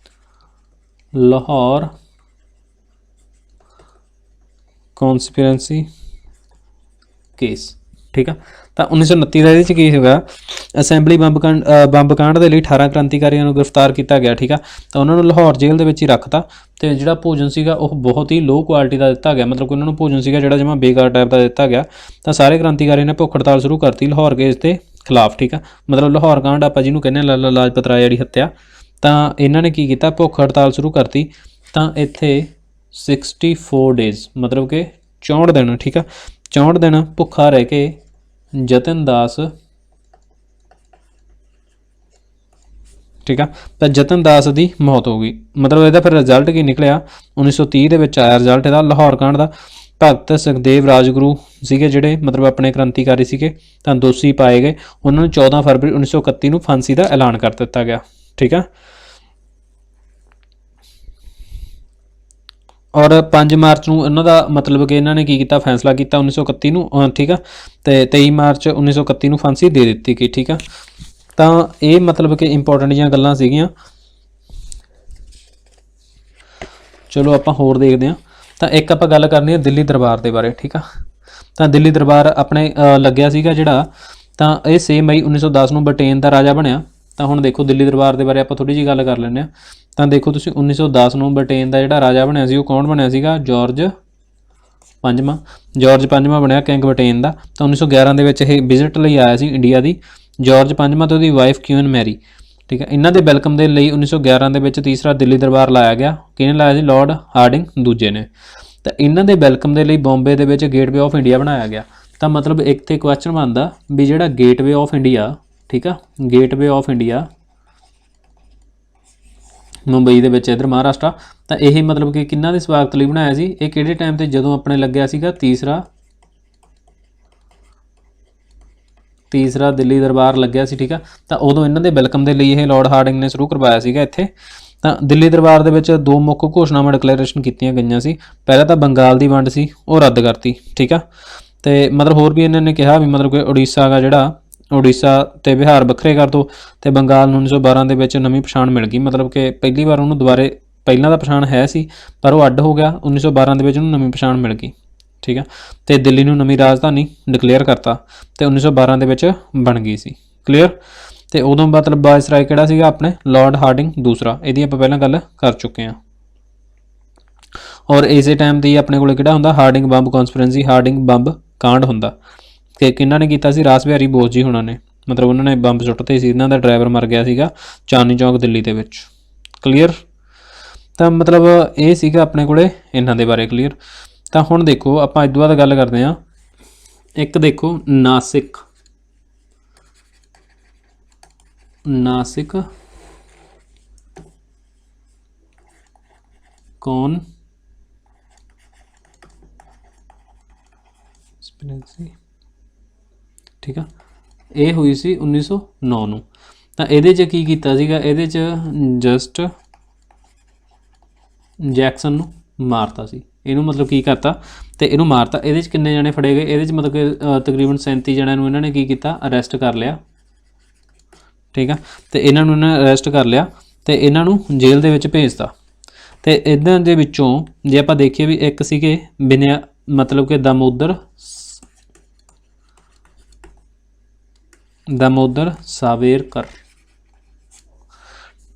ਲਾਹੌਰ ਕੌਨਸਪੀਰੈਂਸੀ ਕੇਸ, ਠੀਕ ਆ। ਤਾਂ 1929 ਦਾ ਇਹਦੇ 'ਚ ਕੀ ਸੀਗਾ, ਅਸੈਂਬਲੀ ਬੰਬ ਕਾਂਡ ਦੇ ਲਈ 18 ਕ੍ਰਾਂਤੀਕਾਰੀਆਂ ਨੂੰ ਗ੍ਰਿਫਤਾਰ ਕੀਤਾ ਗਿਆ, ਠੀਕ ਆ। ਤਾਂ ਉਹਨਾਂ ਨੂੰ ਲਾਹੌਰ ਜੇਲ੍ਹ ਦੇ ਵਿੱਚ ਹੀ ਰੱਖਤਾ, ਤੇ ਜਿਹੜਾ ਭੋਜਨ ਸੀਗਾ ਉਹ ਬਹੁਤ ਹੀ ਲੋਅ ਕੁਆਲਿਟੀ ਦਾ ਦਿੱਤਾ ਗਿਆ, ਮਤਲਬ ਕਿ ਉਹਨਾਂ ਨੂੰ ਭੋਜਨ ਸੀਗਾ ਜਿਹੜਾ ਜਮਾਂ ਬੇਕਾਰ ਟਾਈਪ ਦਾ ਦਿੱਤਾ ਗਿਆ। ਤਾਂ ਸਾਰੇ ਕ੍ਰਾਂਤੀਕਾਰੀਆਂ ਨੇ ਭੁੱਖ ਹੜਤਾਲ ਸ਼ੁਰੂ ਕਰਤੀ ਲਾਹੌਰ ਕੇਸ ਦੇ ਖਿਲਾਫ, ਠੀਕ ਆ। ਮਤਲਬ ਲਾਹੌਰ ਕਾਂਡ ਆਪਾਂ ਜਿਹਨੂੰ ਕਹਿੰਦੇ ਲਾਲਾ ਲਾਜਪਤ ਰਾਏ ਜਿਹੜੀ ਹੱਤਿਆ, ਤਾਂ ਇਹਨਾਂ ਨੇ ਕੀ ਕੀਤਾ, ਭੁੱਖ ਹੜਤਾਲ ਸ਼ੁਰੂ ਕਰਤੀ। ਤਾਂ ਇੱਥੇ 64 ਡੇਜ਼ ਮਤਲਬ ਕਿ 64 ਦਿਨ, ਠੀਕ ਆ, 64 ਦਿਨ ਭੁੱਖਾ ਰਹਿ ਕੇ ਜਤਨ ਦਾਸ, ਠੀਕ ਆ। ਤਾਂ ਜਤਨ ਦਾਸ ਦੀ ਮੌਤ ਹੋ ਗਈ। ਮਤਲਬ ਇਹਦਾ ਫਿਰ ਰਿਜ਼ਲਟ ਕੀ ਨਿਕਲਿਆ, 1930 ਦੇ ਵਿੱਚ ਆਇਆ ਰਿਜ਼ਲਟ ਇਹਦਾ ਲਾਹੌਰ ਕਾਂਡ ਦਾ। ਭਗਤ ਸੁਖਦੇਵ ਰਾਜਗੁਰੂ ਸੀਗੇ ਜਿਹੜੇ ਮਤਲਬ ਆਪਣੇ ਕ੍ਰਾਂਤੀਕਾਰੀ ਸੀਗੇ, ਤਾਂ ਦੋਸ਼ੀ ਪਾਏ ਗਏ। ਉਹਨਾਂ ਨੂੰ 14 ਫਰਵਰੀ 1931 ਨੂੰ ਫਾਂਸੀ ਦਾ ਐਲਾਨ ਕਰ ਦਿੱਤਾ ਗਿਆ, ठीक है। और 5 मार्च ਨੂੰ ਇਹਨਾਂ ਦਾ ਮਤਲਬ ਕਿ ਇਹਨਾਂ ਨੇ ਕੀ ਕੀਤਾ, ਫੈਸਲਾ ਕੀਤਾ 1931 ਨੂੰ, ਠੀਕ ਆ। ਤੇ 23 ਮਾਰਚ 1931 ਨੂੰ ਫਾਂਸੀ ਦੇ ਦਿੱਤੀ ਗਈ, ਠੀਕ ਆ। ਤਾਂ ਇਹ ਮਤਲਬ ਕਿ ਇੰਪੋਰਟੈਂਟ ਜਿਹੀਆਂ ਗੱਲਾਂ ਸੀਗੀਆਂ। ਚਲੋ ਆਪਾਂ ਹੋਰ ਦੇਖਦੇ ਹਾਂ। ਤਾਂ ਇੱਕ ਆਪਾਂ ਗੱਲ ਕਰਨੀ ਹੈ ਦਿੱਲੀ ਦਰਬਾਰ ਦੇ ਬਾਰੇ, ਠੀਕ ਆ। ਤਾਂ ਦਿੱਲੀ ਦਰਬਾਰ ਆਪਣੇ ਲੱਗਿਆ ਸੀਗਾ ਜਿਹੜਾ, ਤਾਂ ਇਹ 6 ਮਈ 1910 ਨੂੰ ਬ੍ਰਿਟੇਨ ਦਾ ਰਾਜਾ ਬਣਿਆ। ਤਾਂ ਹੁਣ ਦੇਖੋ ਦਿੱਲੀ ਦਰਬਾਰ ਦੇ ਬਾਰੇ ਆਪਾਂ ਥੋੜ੍ਹੀ ਜਿਹੀ ਗੱਲ ਕਰ ਲੈਂਦੇ ਹਾਂ। ਤਾਂ ਦੇਖੋ ਤੁਸੀਂ 1910 ਨੂੰ ਬ੍ਰਿਟੇਨ ਦਾ ਜਿਹੜਾ ਰਾਜਾ ਬਣਿਆ ਸੀ ਉਹ ਕੌਣ ਬਣਿਆ ਸੀਗਾ, ਜਾਰਜ ਪੰਜਵਾਂ ਬਣਿਆ ਕਿੰਗ ਬ੍ਰਿਟੇਨ ਦਾ। ਤਾਂ 1911 ਦੇ ਵਿੱਚ ਇਹ ਵਿਜ਼ਿਟ ਲਈ ਆਇਆ ਸੀ ਇੰਡੀਆ ਦੀ, ਜਾਰਜ ਪੰਜਵਾਂ ਤੇ ਉਹਦੀ ਵਾਈਫ ਕਿਊਨ ਮੈਰੀ, ਠੀਕ ਹੈ। ਇਹਨਾਂ ਦੇ ਵੈਲਕਮ ਦੇ ਲਈ 1911 ਦੇ ਵਿੱਚ ਤੀਸਰਾ ਦਿੱਲੀ ਦਰਬਾਰ ਲਾਇਆ ਗਿਆ। ਕਿਹਨੇ ਲਾਇਆ ਸੀ, ਲਾਰਡ ਹਾਰਡਿੰਗ ਦੂਜੇ ਨੇ। ਤਾਂ ਇਹਨਾਂ ਦੇ ਵੈਲਕਮ ਦੇ ਲਈ ਬੰਬੇ ਦੇ ਵਿੱਚ ਗੇਟਵੇ ਆਫ ਇੰਡੀਆ ਬਣਾਇਆ ਗਿਆ। ਤਾਂ ਮਤਲਬ ਇੱਕ ਤੇ ਕੁਐਸਚਨ ਬਣਦਾ ਵੀ ਜਿਹੜਾ ਗੇਟਵੇ ਆਫ ਇੰਡੀਆ, ਠੀਕ ਆ, ਗੇਟਵੇ ਆਫ ਇੰਡੀਆ ਮੁੰਬਈ ਦੇ ਵਿੱਚ ਇੱਧਰ ਮਹਾਰਾਸ਼ਟਰ, ਤਾਂ ਇਹ ਮਤਲਬ ਕਿ ਕਿਹਨਾਂ ਦੇ ਸਵਾਗਤ ਲਈ ਬਣਾਇਆ ਸੀ, ਇਹ ਕਿਹੜੇ ਟਾਈਮ ਤੇ, ਜਦੋਂ ਆਪਣੇ ਲੱਗਿਆ ਸੀਗਾ ਤੀਸਰਾ ਦਿੱਲੀ ਦਰਬਾਰ ਲੱਗਿਆ ਸੀ, ਠੀਕ ਆ। ਤਾਂ ਉਦੋਂ ਇਹਨਾਂ ਦੇ ਵੈਲਕਮ ਦੇ ਲਈ ਇਹ ਲਾਰਡ ਹਾਰਡਿੰਗ ਨੇ ਸ਼ੁਰੂ ਕਰਵਾਇਆ ਸੀਗਾ ਇੱਥੇ। ਤਾਂ ਦਿੱਲੀ ਦਰਬਾਰ ਦੇ ਵਿੱਚ 2 ਮੁੱਖ ਘੋਸ਼ਣਾਵਾਂ ਡਿਕਲੇਰੇਸ਼ਨ ਕੀਤੀਆਂ ਗਈਆਂ ਸੀ। ਪਹਿਲਾਂ ਤਾਂ ਬੰਗਾਲ ਦੀ ਵੰਡ ਸੀ, ਉਹ ਰੱਦ ਕਰਤੀ, ਠੀਕ ਆ। ਤੇ ਮਤਲਬ ਹੋਰ ਵੀ ਇਹਨਾਂ ਨੇ ਕਿਹਾ ਵੀ ਮਤਲਬ ਕਿ ਉੜੀਸਾ ਦਾ ਜਿਹੜਾ, ਉੜੀਸਾ ਤੇ ਬਿਹਾਰ ਵੱਖਰੇ ਕਰ ਦਿਓ, ਤੇ ਬੰਗਾਲ ਨੂੰ 1912 ਦੇ ਵਿੱਚ ਨਵੀਂ ਪਛਾਣ ਮਿਲ ਗਈ। ਮਤਲਬ ਕਿ ਪਹਿਲੀ ਵਾਰ ਉਹਨੂੰ ਦੁਬਾਰੇ, ਪਹਿਲਾਂ ਦਾ ਪਛਾਣ ਹੈ ਸੀ ਪਰ ਉਹ ਅੱਡ ਹੋ ਗਿਆ, 1912 ਦੇ ਵਿੱਚ ਉਹਨੂੰ ਨਵੀਂ ਪਛਾਣ ਮਿਲ ਗਈ, ਠੀਕ ਆ। ਤੇ ਦਿੱਲੀ ਨੂੰ ਨਵੀਂ ਰਾਜਧਾਨੀ ਡਿਕਲੇਅਰ ਕਰਤਾ ਤੇ 1912 ਦੇ ਵਿੱਚ ਬਣ ਗਈ ਸੀ, ਕਲੀਅਰ। ਤੇ ਉਦੋਂ ਮਤਲਬ ਵਾਇਸਰਾਏ ਕਿਹੜਾ ਸੀਗਾ, ਆਪਣੇ ਲਾਰਡ ਹਾਰਡਿੰਗ ਦੂਸਰਾ, ਇਹਦੀ ਆਪਾਂ ਪਹਿਲਾਂ ਗੱਲ ਕਰ ਚੁੱਕੇ ਹਾਂ। ਔਰ ਇਸੇ ਟਾਈਮ ਤੇ ਹੀ ਆਪਣੇ ਕੋਲ ਕਿਹੜਾ ਹੁੰਦਾ, ਹਾਰਡਿੰਗ ਬੰਬ ਕਨਸਪੀਰੈਂਸੀ, ਹਾਰਡਿੰਗ ਬੰਬ ਕਾਂਡ ਹੁੰਦਾ। ਕਿ ਕਿਹਨਾਂ ਨੇ ਕੀਤਾ ਸੀ, ਰਾਸ ਬਿਹਾਰੀ ਬੋਸ ਜੀ ਹੁਣਾਂ ਨੇ, ਮਤਲਬ ਉਹਨਾਂ ਨੇ ਬੰਬ ਸੁੱਟਤੇ ਸੀ। ਇਹਨਾਂ ਦਾ ਡਰਾਈਵਰ ਮਰ ਗਿਆ ਸੀਗਾ ਚਾਂਦਨੀ ਚੌਕ ਦਿੱਲੀ ਦੇ ਵਿੱਚ, ਕਲੀਅਰ। ਤਾਂ ਮਤਲਬ ਇਹ ਸੀਗਾ ਆਪਣੇ ਕੋਲੇ ਇਹਨਾਂ ਦੇ ਬਾਰੇ, ਕਲੀਅਰ। ਤਾਂ ਹੁਣ ਦੇਖੋ ਆਪਾਂ ਇਸ ਤੋਂ ਬਾਅਦ ਗੱਲ ਕਰਦੇ ਹਾਂ। ਇੱਕ ਦੇਖੋ ਨਾਸਿਕ ਕੌਣ ਠੀਕ ਆ, ਇਹ ਹੋਈ ਸੀ 1909 ਨੂੰ। ਤਾਂ ਇਹਦੇ 'ਚ ਕੀ ਕੀਤਾ ਸੀਗਾ, ਇਹਦੇ 'ਚ ਜਸਟ ਜੈਕਸਨ ਨੂੰ ਮਾਰਤਾ ਸੀ। ਇਹਨੂੰ ਮਤਲਬ ਕੀ ਕਰਤਾ, ਤੇ ਇਹਨੂੰ ਮਾਰਤਾ। ਇਹਦੇ 'ਚ ਕਿੰਨੇ ਜਣੇ ਫੜੇ ਗਏ, ਇਹਦੇ 'ਚ ਮਤਲਬ ਕਿ ਤਕਰੀਬਨ 37 ਜਣਿਆਂ ਨੂੰ ਇਹਨਾਂ ਨੇ ਕੀ ਕੀਤਾ, ਅਰੈਸਟ ਕਰ ਲਿਆ, ਠੀਕ ਆ। ਤੇ ਇਹਨਾਂ ਨੂੰ ਇਹਨਾਂ ਅਰੈਸਟ ਕਰ ਲਿਆ ਤੇ ਇਹਨਾਂ ਨੂੰ ਜੇਲ੍ਹ ਦੇ ਵਿੱਚ ਭੇਜਤਾ। ਤੇ ਇਹਨਾਂ ਦੇ ਵਿੱਚੋਂ ਜੇ ਆਪਾਂ ਦੇਖੀਏ ਵੀ ਇੱਕ ਸੀਗੇ ਬਿਨਿਆ, ਮਤਲਬ ਕਿ ਦਾਮੋਦਰ ਸਾਵੇਰਕਰ,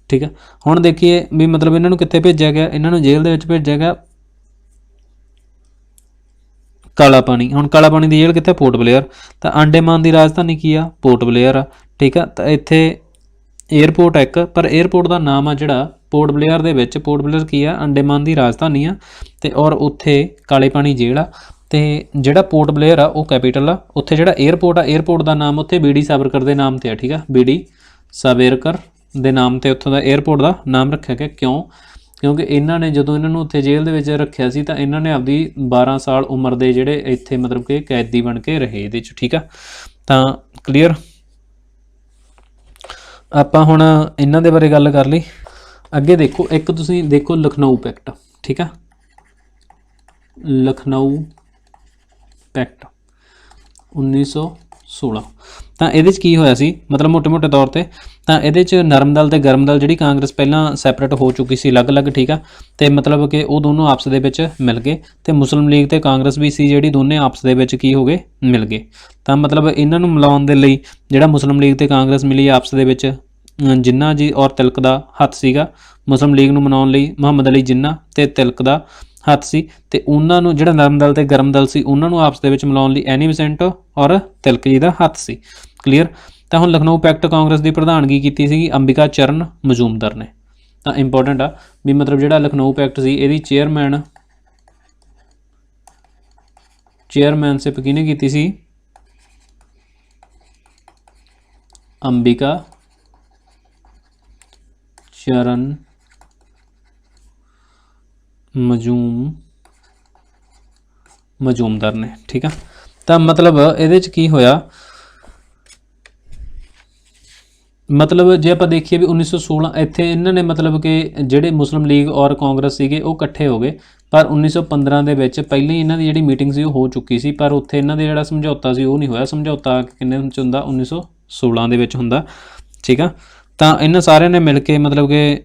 ਠੀਕ ਆ। ਹੁਣ ਦੇਖੀਏ ਵੀ ਮਤਲਬ ਇਹਨਾਂ ਨੂੰ ਕਿੱਥੇ ਭੇਜਿਆ ਗਿਆ, ਇਹਨਾਂ ਨੂੰ ਜੇਲ੍ਹ ਦੇ ਵਿੱਚ ਭੇਜਿਆ ਗਿਆ ਕਾਲਾ ਪਾਣੀ। ਹੁਣ ਕਾਲਾ ਪਾਣੀ ਦੀ ਜੇਲ੍ਹ ਕਿੱਥੇ, ਪੋਰਟ ਬਲੇਅਰ। ਤਾਂ ਅੰਡੇਮਾਨ ਦੀ ਰਾਜਧਾਨੀ ਕੀ ਆ, ਪੋਰਟ ਬਲੇਅਰ ਆ, ਠੀਕ ਆ। ਤਾਂ ਇੱਥੇ ਏਅਰਪੋਰਟ ਆ ਇੱਕ, ਪਰ ਏਅਰਪੋਰਟ ਦਾ ਨਾਮ ਆ ਜਿਹੜਾ ਪੋਰਟ ਬਲੇਅਰ ਦੇ ਵਿੱਚ, ਪੋਰਟ ਬਲੇਅਰ ਕੀ ਆ, ਅੰਡੇਮਾਨ ਦੀ ਰਾਜਧਾਨੀ ਆ। ਤੇ ਔਰ ਉੱਥੇ ਕਾਲੇ ਪਾਣੀ ਜੇਲ੍ਹ ਆ। ਤੇ ਜਿਹੜਾ ਪੋਰਟ ਬਲੇਅਰ ਆ ਉਹ ਕੈਪੀਟਲ ਆ। ਉੱਥੇ ਜਿਹੜਾ ਏਅਰਪੋਰਟ ਆ, ਏਅਰਪੋਰਟ ਦਾ ਨਾਮ ਉੱਥੇ BD ਸਾਵਰਕਰ ਦੇ ਨਾਮ ਤੇ ਆ, ਠੀਕ ਆ, BD ਸਾਵੇਰਕਰ ਦੇ ਨਾਮ ਤੇ ਉੱਥੋਂ ਦਾ ਏਅਰਪੋਰਟ ਦਾ ਨਾਮ ਰੱਖਿਆ ਗਿਆ। ਕਿਉਂ, ਕਿਉਂਕਿ ਇਹਨਾਂ ਨੇ ਜਦੋਂ ਇਹਨਾਂ ਨੂੰ ਉੱਥੇ ਜੇਲ੍ਹ ਦੇ ਵਿੱਚ ਰੱਖਿਆ ਸੀ ਤਾਂ ਇਹਨਾਂ ਨੇ ਆਪਦੀ 12 ਸਾਲ ਉਮਰ ਦੇ ਜਿਹੜੇ ਇੱਥੇ ਮਤਲਬ ਕਿ ਕੈਦੀ ਬਣ ਕੇ ਰਹੇ ਇਹਦੇ 'ਚ, ਠੀਕ ਆ। ਤਾਂ ਕਲੀਅਰ। ਆਪਾਂ ਹੁਣ ਇਹਨਾਂ ਦੇ ਬਾਰੇ ਗੱਲ ਕਰ ਲਈ। ਅੱਗੇ ਦੇਖੋ ਇੱਕ ਤੁਸੀਂ ਦੇਖੋ ਲਖਨਊ ਪੈਕਟ, ਠੀਕ ਆ, ਲਖਨਊ ਪੈਕਟ 1916। ਤਾਂ ਇਹਦੇ 'ਚ ਕੀ ਹੋਇਆ ਸੀ, ਮਤਲਬ ਮੋਟੇ ਤੌਰ ਤੇ ਤਾਂ ਇਹਦੇ 'ਚ ਨਰਮ ਦਲ ਤੇ ਗਰਮ ਦਲ, ਜਿਹੜੀ ਕਾਂਗਰਸ ਪਹਿਲਾਂ ਸੈਪਰੇਟ ਹੋ ਚੁੱਕੀ ਸੀ ਅਲੱਗ-ਅਲੱਗ, ਠੀਕ ਆ। ਤੇ ਮਤਲਬ ਕਿ ਉਹ ਦੋਨੋਂ ਆਪਸ ਦੇ ਵਿੱਚ ਮਿਲ ਗਏ। ਤੇ ਮੁਸਲਿਮ ਲੀਗ ਤੇ ਕਾਂਗਰਸ ਵੀ ਸੀ ਜਿਹੜੀ, ਦੋਨੇ ਆਪਸ ਦੇ ਵਿੱਚ ਕੀ ਹੋ ਗਏ, ਮਿਲ ਗਏ। ਤਾਂ ਮਤਲਬ ਇਹਨਾਂ ਨੂੰ ਮਿਲਾਉਣ ਦੇ ਲਈ ਜਿਹੜਾ ਮੁਸਲਿਮ ਲੀਗ ਤੇ ਕਾਂਗਰਸ ਮਿਲੀ ਆਪਸ ਦੇ ਵਿੱਚ, ਜਿੰਨਾ ਜੀ ਔਰ ਤਿਲਕ ਦਾ ਹੱਥ ਸੀਗਾ। ਮੁਸਲਿਮ ਲੀਗ ਨੂੰ ਮਨਾਉਣ ਲਈ ਮੁਹੰਮਦ ਅਲੀ ਜਿੰਨਾ ਤੇ ਤਿਲਕ ਦਾ ਹੱਥ ਸੀ। ਤੇ ਉਹਨਾਂ ਨੂੰ ਜਿਹੜਾ ਨਰਮ ਦਲ ਤੇ ਗਰਮ ਦਲ ਸੀ ਉਹਨਾਂ ਨੂੰ ਆਪਸ ਦੇ ਵਿੱਚ ਮਿਲਾਉਣ ਲਈ ਐਨੀ ਬਸੈਂਟ ਔਰ ਤਿਲਕ ਜੀ ਦਾ ਹੱਥ ਸੀ, ਕਲੀਅਰ। ਤਾਂ ਹੁਣ ਲਖਨਊ ਪੈਕਟ ਕਾਂਗਰਸ ਦੀ ਪ੍ਰਧਾਨਗੀ ਕੀਤੀ ਸੀਗੀ ਅੰਬਿਕਾ ਚਰਨ ਮਜੂਮਦਾਰ ਨੇ। ਤਾਂ ਇੰਪੋਰਟੈਂਟ ਆ ਵੀ ਮਤਲਬ ਜਿਹੜਾ ਲਖਨਊ ਪੈਕਟ ਸੀ ਇਹਦੀ ਚੇਅਰਮੈਨਸ਼ਿਪ ਕਿਹਨੇ ਕੀਤੀ ਸੀ, ਅੰਬਿਕਾ ਚਰਨ ਮਜੂਮਦਾਰ ਨੇ, ਠੀਕ ਆ। ਤਾਂ ਮਤਲਬ ਇਹਦੇ 'ਚ ਕੀ ਹੋਇਆ मतलब जे ਆਪਾਂ ਦੇਖੀਏ ਵੀ 1916 ਇੱਥੇ ਇਹਨਾਂ ਨੇ ਮਤਲਬ ਕਿ ਜਿਹੜੇ ਮੁਸਲਿਮ ਲੀਗ ਔਰ ਕਾਂਗਰਸ ਸੀਗੇ ਉਹ ਇਕੱਠੇ ਹੋ ਗਏ, ਪਰ 1915 ਦੇ ਵਿੱਚ ਪਹਿਲਾਂ ਹੀ ਇਹਨਾਂ ਦੀ ਜਿਹੜੀ ਮੀਟਿੰਗ ਸੀ ਉਹ ਹੋ ਚੁੱਕੀ ਸੀ, ਪਰ ਉੱਥੇ ਇਹਨਾਂ ਦੇ ਜਿਹੜਾ ਸਮਝੌਤਾ ਸੀ ਉਹ ਨਹੀਂ ਹੋਇਆ। ਸਮਝੌਤਾ ਕਿੰਨੇ ਵਿੱਚ ਹੁੰਦਾ? 1916 ਦੇ ਵਿੱਚ ਹੁੰਦਾ, ਠੀਕ ਆ। ਤਾਂ ਇਹਨਾਂ ਸਾਰਿਆਂ ਨੇ ਮਿਲ ਕੇ ਮਤਲਬ ਕਿ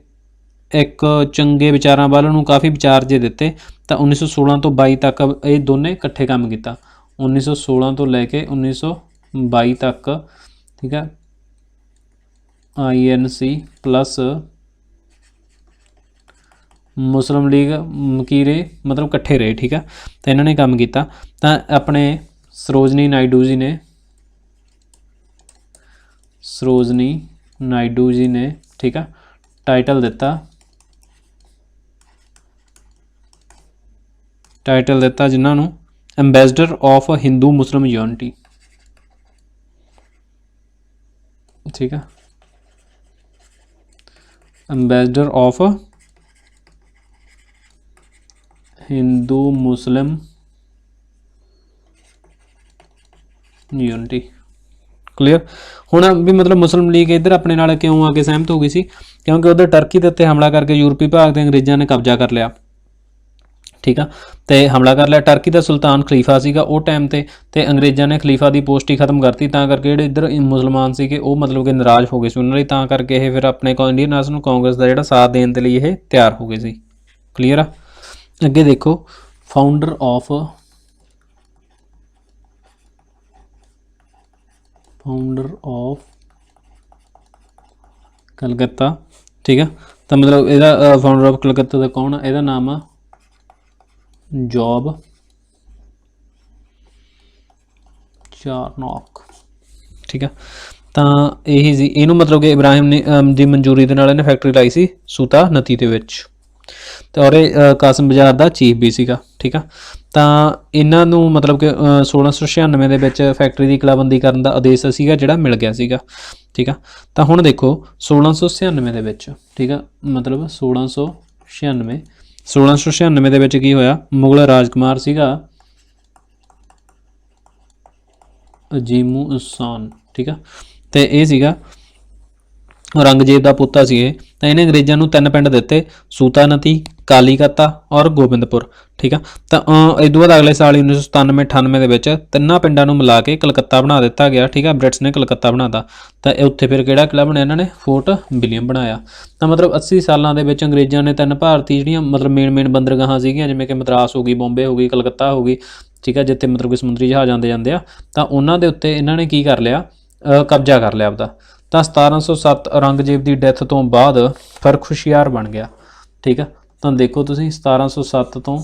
ਇੱਕ ਚੰਗੇ ਵਿਚਾਰਾਂ ਵੱਲ ਨੂੰ ਕਾਫੀ ਵਿਚਾਰ ਜੇ ਦਿੱਤੇ। ਤਾਂ 1916 ਤੋਂ 22 ਤੱਕ ਇਹ ਦੋਨੇ ਇਕੱਠੇ ਕੰਮ ਕੀਤਾ। 1916 ਤੋਂ ਲੈ ਕੇ 1922 ਤੱਕ, ਠੀਕ ਆ, INC ਪਲੱਸ ਮੁਸਲਿਮ ਲੀਗ ਕੀ ਰਹੇ, ਮਤਲਬ ਇਕੱਠੇ ਰਹੇ, ਠੀਕ ਆ। ਤਾਂ ਇਹਨਾਂ ਨੇ ਕੰਮ ਕੀਤਾ। ਤਾਂ ਆਪਣੇ ਸਰੋਜਨੀ ਨਾਇਡੂ ਜੀ ਨੇ ਠੀਕ ਆ ਟਾਈਟਲ ਦਿੱਤਾ ਜਿਨ੍ਹਾਂ ਨੂੰ ambassador of Hindu Muslim unity, ਠੀਕ ਆ, ambassador of Hindu Muslim unity. Clear. ਹੁਣ ਵੀ ਮਤਲਬ ਮੁਸਲਿਮ ਲੀਗ ਇੱਧਰ ਆਪਣੇ ਨਾਲ ਕਿਉਂ ਆ ਕੇ ਸਹਿਮਤ ਹੋ ਗਈ ਸੀ? ਕਿਉਂਕਿ ਉੱਧਰ ਟਰਕੀ ਦੇ ਉੱਤੇ ਹਮਲਾ ਕਰਕੇ ਯੂਰਪੀ ਭਾਗ ਦੇ ਅੰਗਰੇਜ਼ਾਂ ਨੇ ਕਬਜ਼ਾ ਕਰ ਲਿਆ, ਠੀਕ ਆ, ਤੇ ਹਮਲਾ ਕਰ ਲਿਆ। ਟਰਕੀ ਦਾ ਸੁਲਤਾਨ ਖਲੀਫਾ ਸੀਗਾ ਉਹ ਟਾਈਮ ਤੇ ਅੰਗਰੇਜ਼ਾਂ ਨੇ ਖਲੀਫਾ ਦੀ ਪੋਸਟ ਹੀ ਖਤਮ ਕਰਤੀ। ਤਾਂ ਕਰਕੇ ਜਿਹੜੇ ਇੱਧਰ ਮੁਸਲਮਾਨ ਸੀਗੇ ਉਹ ਮਤਲਬ ਕਿ ਨਾਰਾਜ਼ ਹੋ ਗਏ ਸੀ ਉਹਨਾਂ ਲਈ। ਤਾਂ ਕਰਕੇ ਇਹ ਫਿਰ ਆਪਣੇ ਇੰਡੀਅਨ ਨੈਸ਼ਨਲ ਕਾਂਗਰਸ ਦਾ ਜਿਹੜਾ ਸਾਥ ਦੇਣ ਦੇ ਲਈ ਇਹ ਤਿਆਰ ਹੋ ਗਏ ਸੀ। ਕਲੀਅਰ ਆ। ਅੱਗੇ ਦੇਖੋ, ਫਾਊਂਡਰ ਆਫ ਕਲਕੱਤਾ, ਠੀਕ ਆ। ਤਾਂ ਮਤਲਬ ਇਹਦਾ ਫਾਊਂਡਰ ਆਫ ਕਲਕੱਤਾ ਦਾ ਕੌਣ ਆ? ਇਹਦਾ ਨਾਮ ਆ ਜੋਬ ਚਾਰਨੌਕ, ਠੀਕ ਆ। ਤਾਂ ਇਹੀ ਸੀ, ਇਹਨੂੰ ਮਤਲਬ ਕਿ ਇਬਰਾਹਿਮ ਨੇ ਦੀ ਮਨਜ਼ੂਰੀ ਦੇ ਨਾਲ ਇਹਨੇ ਫੈਕਟਰੀ ਲਾਈ ਸੀ ਸੂਤਾ ਨਦੀ ਦੇ ਵਿੱਚ, ਤੇ ਔਰ ਇਹ ਕਾਸਮ ਬਾਜ਼ਾਰ ਦਾ ਚੀਫ ਵੀ ਸੀਗਾ, ਠੀਕ ਆ। ਤਾਂ ਇਹਨਾਂ ਨੂੰ ਮਤਲਬ ਕਿ 1696 ਦੇ ਵਿੱਚ ਫੈਕਟਰੀ ਦੀ ਕਿਲਾਬੰਦੀ ਕਰਨ ਦਾ ਆਦੇਸ਼ ਸੀਗਾ ਜਿਹੜਾ ਮਿਲ ਗਿਆ ਸੀਗਾ, ਠੀਕ ਆ। ਤਾਂ ਹੁਣ ਦੇਖੋ 1696 ਦੇ ਵਿੱਚ, ਠੀਕ ਆ, ਮਤਲਬ 1696 ਦੇ ਵਿੱਚ ਕੀ ਹੋਇਆ? ਮੁਗਲ ਰਾਜਕੁਮਾਰ ਸੀਗਾ ਅਜੀਮੂ ਉਸਾਨ, ਠੀਕ ਆ, ਤੇ ਇਹ ਸੀਗਾ ਔਰੰਗਜ਼ੇਬ ਦਾ ਪੁੱਤਾ ਸੀ ਇਹ। ਤਾਂ ਇਹਨੇ ਅੰਗਰੇਜ਼ਾਂ ਨੂੰ 3 ਪਿੰਡ ਦਿੱਤੇ, ਸੂਤਾਨਤੀ, ਕਾਲੀਕਤਾ ਔਰ ਗੋਬਿੰਦਪੁਰ, ਠੀਕ ਆ। ਤਾਂ ਇਸ ਤੋਂ ਬਾਅਦ ਅਗਲੇ ਸਾਲ 1997-98 ਦੇ ਵਿੱਚ ਤਿੰਨਾਂ ਪਿੰਡਾਂ ਨੂੰ ਮਿਲਾ ਕੇ ਕਲਕੱਤਾ ਬਣਾ ਦਿੱਤਾ ਗਿਆ, ਠੀਕ ਆ। ਬ੍ਰਿਟਿਸ਼ ਨੇ ਕਲਕੱਤਾ ਬਣਾਤਾ। ਤਾਂ ਉੱਥੇ ਫਿਰ ਕਿਹੜਾ ਕਿਲ੍ਹਾ ਬਣਿਆ? ਇਹਨਾਂ ਨੇ ਫੋਰਟ ਵਿਲੀਅਮ ਬਣਾਇਆ। ਤਾਂ ਮਤਲਬ 80 ਸਾਲਾਂ ਦੇ ਵਿੱਚ ਅੰਗਰੇਜ਼ਾਂ ਨੇ 3 ਭਾਰਤੀ ਜਿਹੜੀਆਂ ਮਤਲਬ ਮੇਨ ਬੰਦਰਗਾਹਾਂ ਸੀਗੀਆਂ, ਜਿਵੇਂ ਕਿ ਮਦਰਾਸ ਹੋ ਗਈ, ਬੰਬੇ ਹੋ ਗਈ, ਕਲਕੱਤਾ ਹੋ ਗਈ, ਠੀਕ ਆ, ਜਿੱਥੇ ਮਤਲਬ ਕਿ ਸਮੁੰਦਰੀ ਜਹਾਜ਼ ਆਉਂਦੇ ਜਾਂਦੇ ਆ, ਤਾਂ ਉਹਨਾਂ ਦੇ ਉੱਤੇ ਇਹਨਾਂ ਨੇ ਕੀ ਕਰ ਲਿਆ? ਕਬਜ਼ਾ ਕਰ ਲਿਆ ਆਪਦਾ। ਤਾਂ 1707 ਔਰੰਗਜ਼ੇਬ ਦੀ ਡੈਥ ਤੋਂ ਬਾਅਦ ਫਰਖੁਸ਼ੀਆਰ ਬਣ ਗਿਆ, ਠੀਕ ਆ। ਤਾਂ ਦੇਖੋ ਤੁਸੀਂ 1707 ਤੋਂ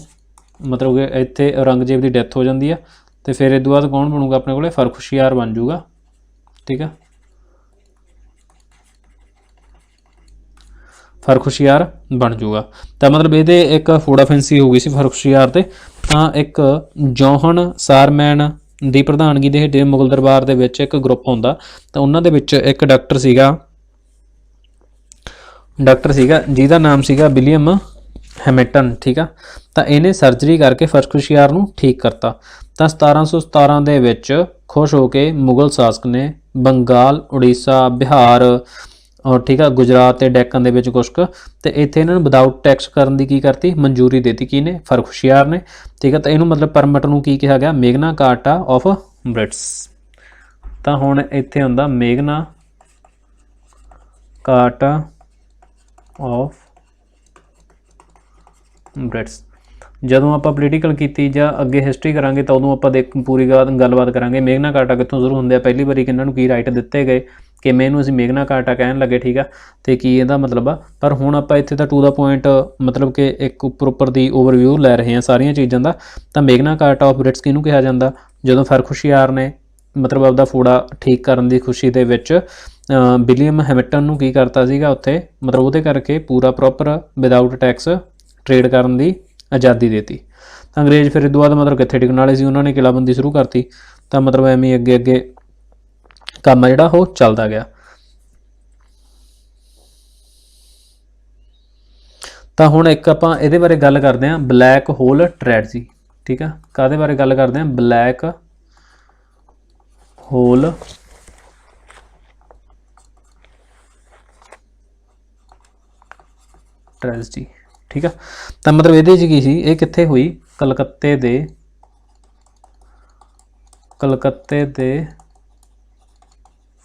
ਮਤਲਬ ਕਿ ਇੱਥੇ ਔਰੰਗਜ਼ੇਬ ਦੀ ਡੈਥ ਹੋ ਜਾਂਦੀ ਆ, ਤੇ ਫਿਰ ਇਹ ਤੋਂ ਬਾਅਦ ਕੌਣ ਬਣੂਗਾ ਆਪਣੇ ਕੋਲੇ? ਫਰਖੁਸ਼ੀਆਰ ਬਣ ਜੂਗਾ, ਠੀਕ ਆ, ਫਰਖੁਸ਼ੀਆਰ ਬਣ ਜੂਗਾ। ਤਾਂ ਮਤਲਬ ਇਹਦੇ ਇੱਕ ਫੋੜਾ ਫੈਂਸੀ ਹੋ ਗਈ ਸੀ ਫਰਖੁਸ਼ੀਆਰ ਤੇ। ਤਾਂ ਇੱਕ ਜੌਹਨ ਸਾਰਮੈਨ ਦੀ ਪ੍ਰਧਾਨਗੀ ਦੇ ਹੇਠ ਮੁਗਲ ਦਰਬਾਰ ਦੇ ਵਿੱਚ ਇੱਕ ਗਰੁੱਪ ਹੁੰਦਾ। ਤਾਂ ਉਹਨਾਂ ਦੇ ਵਿੱਚ ਇੱਕ ਡਾਕਟਰ ਸੀਗਾ ਜਿਹਦਾ ਨਾਮ ਸੀਗਾ ਵਿਲੀਅਮ ਹੈਮਿਲਟਨ, ਠੀਕ ਆ। ਤਾਂ ਇਹਨੇ ਸਰਜਰੀ ਕਰਕੇ ਫਰਖੁਸ਼ੀਆਰ ਨੂੰ ਠੀਕ ਕਰਤਾ। ਤਾਂ 1717 ਦੇ ਵਿੱਚ ਖੁਸ਼ ਹੋ ਕੇ ਮੁਗਲ ਸ਼ਾਸਕ ਨੇ ਬੰਗਾਲ, ਉੜੀਸਾ, ਬਿਹਾਰ ਔਰ ਠੀਕ ਆ ਗੁਜਰਾਤ ਤੇ ਡੈਕਨ ਦੇ ਵਿੱਚ ਕੁਛ ਕੁ, ਤੇ ਇੱਥੇ ਇਹਨਾਂ ਨੂੰ ਵਿਦਾਊਟ ਟੈਕਸ ਕਰਨ ਦੀ ਕੀ ਕਰਤੀ? ਮਨਜ਼ੂਰੀ ਦੇਤੀ। ਕਿਹਨੇ? ਫਰਖੁਸ਼ੀਆਰ ਨੇ, ਠੀਕ ਆ। ਤਾਂ ਇਹਨੂੰ ਮਤਲਬ ਪਰਮਿਟ ਨੂੰ ਕੀ ਕਿਹਾ ਗਿਆ? Magna Carta of British. ਤਾਂ ਹੁਣ ਇੱਥੇ ਹੁੰਦਾ ਮੈਗਨਾ ਕਾਰਟਾ ਆਫ ਬ੍ਰਿਟਿਸ਼। ਜਦੋਂ ਆਪਾਂ ਪੋਲੀਟੀਕਲ ਕੀਤੀ ਜਾਂ ਅੱਗੇ ਹਿਸਟਰੀ ਕਰਾਂਗੇ ਤਾਂ ਉਦੋਂ ਆਪਾਂ ਪੂਰੀ ਗੱਲਬਾਤ ਕਰਾਂਗੇ ਮੈਗਨਾ ਕਾਰਟਾ ਕਿੱਥੋਂ ਸ਼ੁਰੂ ਹੁੰਦੇ ਆ, ਪਹਿਲੀ ਵਾਰੀ ਕਿਹਨਾਂ ਨੂੰ ਕੀ ਰਾਈਟ ਦਿੱਤੇ ਗਏ, ਕਿਵੇਂ ਇਹਨੂੰ ਅਸੀਂ ਮੈਗਨਾ ਕਾਰਟਾ ਕਹਿਣ ਲੱਗੇ, ਠੀਕ ਆ, ਤੇ ਕੀ ਇਹਦਾ ਮਤਲਬ ਆ। ਪਰ ਹੁਣ ਆਪਾਂ ਇੱਥੇ ਤਾਂ ਟੂ ਦਾ ਪੁਆਇੰਟ ਮਤਲਬ ਕਿ ਇੱਕ ਉੱਪਰ ਦੀ ਓਵਰਵਿਊ ਲੈ ਰਹੇ ਹਾਂ ਸਾਰੀਆਂ ਚੀਜ਼ਾਂ ਦਾ। ਤਾਂ ਮੈਗਨਾ ਕਾਰਟਾ ਆਫ ਬ੍ਰਿਟਿਸ਼ ਕਿਹਨੂੰ ਕਿਹਾ ਜਾਂਦਾ? ਜਦੋਂ ਫਰਖੁਸ਼ੀਆਰ ਨੇ ਮਤਲਬ ਆਪਦਾ ਫੋੜਾ ਠੀਕ ਕਰਨ ਦੀ ਖੁਸ਼ੀ ਦੇ ਵਿੱਚ ਵਿਲੀਅਮ ਹੈਮਿਲਟਨ ਨੂੰ ਕੀ ਕਰਤਾ ਸੀਗਾ ਉੱਥੇ, ਮਤਲਬ ਉਹਦੇ ਕਰਕੇ ਪੂਰਾ ਪ੍ਰੋਪਰ ਵਿਦਾਊਟ ਟੈਕਸ ਟ੍ਰੇਡ ਕਰਨ ਦੀ ਆਜ਼ਾਦੀ ਦੇਤੀ। ਤਾਂ ਅੰਗਰੇਜ਼ ਫਿਰ ਇਹ ਤੋਂ ਬਾਅਦ ਮਤਲਬ ਕਿੱਥੇ ਟਿਕਣ ਵਾਲੇ ਸੀ, ਉਹਨਾਂ ਨੇ ਕਿਲਾਬੰਦੀ ਸ਼ੁਰੂ ਕਰਤੀ। ਤਾਂ ਮਤਲਬ ਐਵੇਂ ਅੱਗੇ ਕੰਮ ਜਿਹੜਾ ਉਹ ਚੱਲਦਾ ਗਿਆ। ਤਾਂ ਹੁਣ ਇੱਕ ਆਪਾਂ ਇਹਦੇ ਬਾਰੇ ਗੱਲ ਕਰਦੇ ਹਾਂ, ਬਲੈਕ ਹੋਲ ਟ੍ਰੈਜਡੀ, ਠੀਕ ਆ। ਕਾਹਦੇ ਬਾਰੇ ਗੱਲ ਕਰਦੇ ਹਾਂ? ਬਲੈਕ ਹੋਲ ट्रेजिडी, ठीक है। तो मतलब ये की सी, ये कित्थे हुई, कलकत्ते दे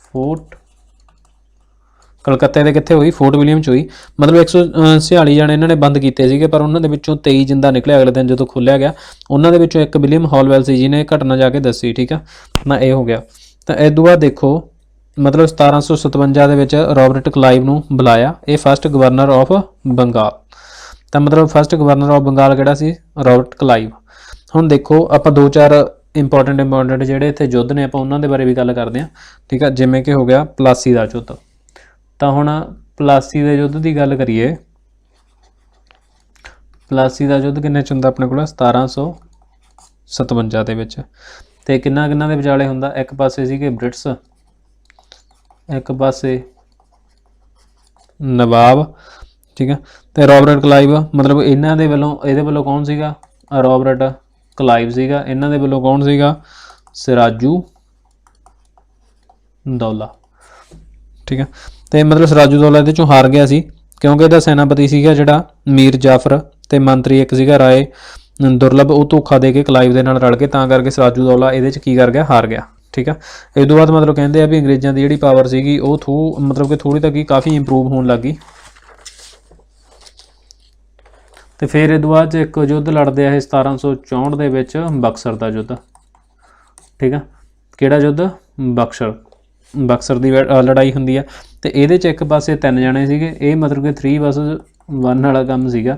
फोर्ट, कलकत्ते ਦੇ कित्थे हुई, फोर्ट विलियम च हुई। मतलब 146 जने इन्होंने बंद किए सीगे, पर उन्होंने विचों 23 जिंदा निकले अगले दिन जो खोलिया गया। उन्होंने विचों एक विलियम हॉलवैल सी जिन्हें घटना जाके दसी, ठीक है ना, ये हो गया। तो इस तो बाद देखो मतलब 1757 ਦੇ ਵਿੱਚ ਰੋਬਰਟ ਕਲਾਈਵ ਨੂੰ ਬੁਲਾਇਆ, ਇਹ ਫਸਟ ਗਵਰਨਰ ਆਫ ਬੰਗਾਲ। ਤਾਂ ਮਤਲਬ ਫਸਟ ਗਵਰਨਰ ਆਫ ਬੰਗਾਲ ਕਿਹੜਾ ਸੀ, ਰੋਬਰਟ ਕਲਾਈਵ। ਹੁਣ ਦੇਖੋ ਆਪਾਂ ਦੋ ਚਾਰ ਇੰਪੋਰਟੈਂਟ ਜਿਹੜੇ ਇੱਥੇ ਯੁੱਧ ਨੇ ਆਪਾਂ ਉਹਨਾਂ ਦੇ ਬਾਰੇ ਵੀ ਗੱਲ ਕਰਦੇ ਹਾਂ, ਠੀਕ ਆ। ਜਿਵੇਂ ਕਿ ਹੋ ਗਿਆ ਪਲਾਸੀ ਦਾ ਯੁੱਧ। ਤਾਂ ਹੁਣ ਪਲਾਸੀ ਦੇ ਯੁੱਧ ਦੀ ਗੱਲ ਕਰੀਏ, ਪਲਾਸੀ ਦਾ ਯੁੱਧ ਕਿੰਨੇ 'ਚ ਹੁੰਦਾ ਆਪਣੇ ਕੋਲ, 1757 ਦੇ ਵਿੱਚ। ਤੇ ਕਿੰਨਾ ਦੇ ਵਿਚਾਲੇ ਹੁੰਦਾ, ਇੱਕ ਪਾਸੇ ਸੀਗੇ ਬ੍ਰਿਟਿਸ਼, ਇੱਕ ਪਾਸੇ ਨਵਾਬ, ਠੀਕ ਹੈ। ਤੇ ਰੋਬਰਟ ਕਲਾਈਵ ਮਤਲਬ ਇਹਨਾਂ ਦੇ ਵੱਲੋਂ, ਇਹਦੇ ਵੱਲੋਂ ਕੌਣ ਸੀਗਾ, ਰੋਬਰਟ ਕਲਾਈਵ ਸੀਗਾ। ਇਹਨਾਂ ਦੇ ਵੱਲੋਂ ਕੌਣ ਸੀਗਾ, ਸਿਰਾਜੂ ਦੌਲਾ, ਠੀਕ ਹੈ। ਤੇ ਮਤਲਬ ਸਿਰਾਜੂ ਦੌਲਾ ਇਹਦੇ ਚੋਂ ਹਾਰ ਗਿਆ ਸੀ, ਕਿਉਂਕਿ ਇਹਦਾ ਸੈਨਾਪਤੀ ਸੀਗਾ ਜਿਹੜਾ ਮੀਰ ਜਾਫਰ, ਤੇ ਮੰਤਰੀ ਇੱਕ ਸੀਗਾ ਰਾਏ ਦੁਰਲਭ, ਉਹ ਧੋਖਾ ਦੇ ਕੇ ਕਲਾਈਵ ਦੇ ਨਾਲ ਰਲ ਕੇ, ਤਾਂ ਕਰਕੇ ਸਿਰਾਜੂ ਦੌਲਾ ਇਹਦੇ 'ਚ ਕੀ ਕਰ ਗਿਆ, ਹਾਰ ਗਿਆ, ठीक है। इस तो बाद मतलब कहते हैं भी अंग्रेज़ों की जी पावर सी वो मतलब कि थोड़ी तक काफ़ी इंप्रूव होने लगी। तो फिर इस तो बाद एक युद्ध लड़ते हैं 1764 के विच बक्सर का युद्ध, ठीक है। किहड़ा युद्ध, बक्सर की लड़ाई होंदी है। तो ये एक पासे 3 जने सीगे, ये मतलब कि 3+1 वाला काम सीगा।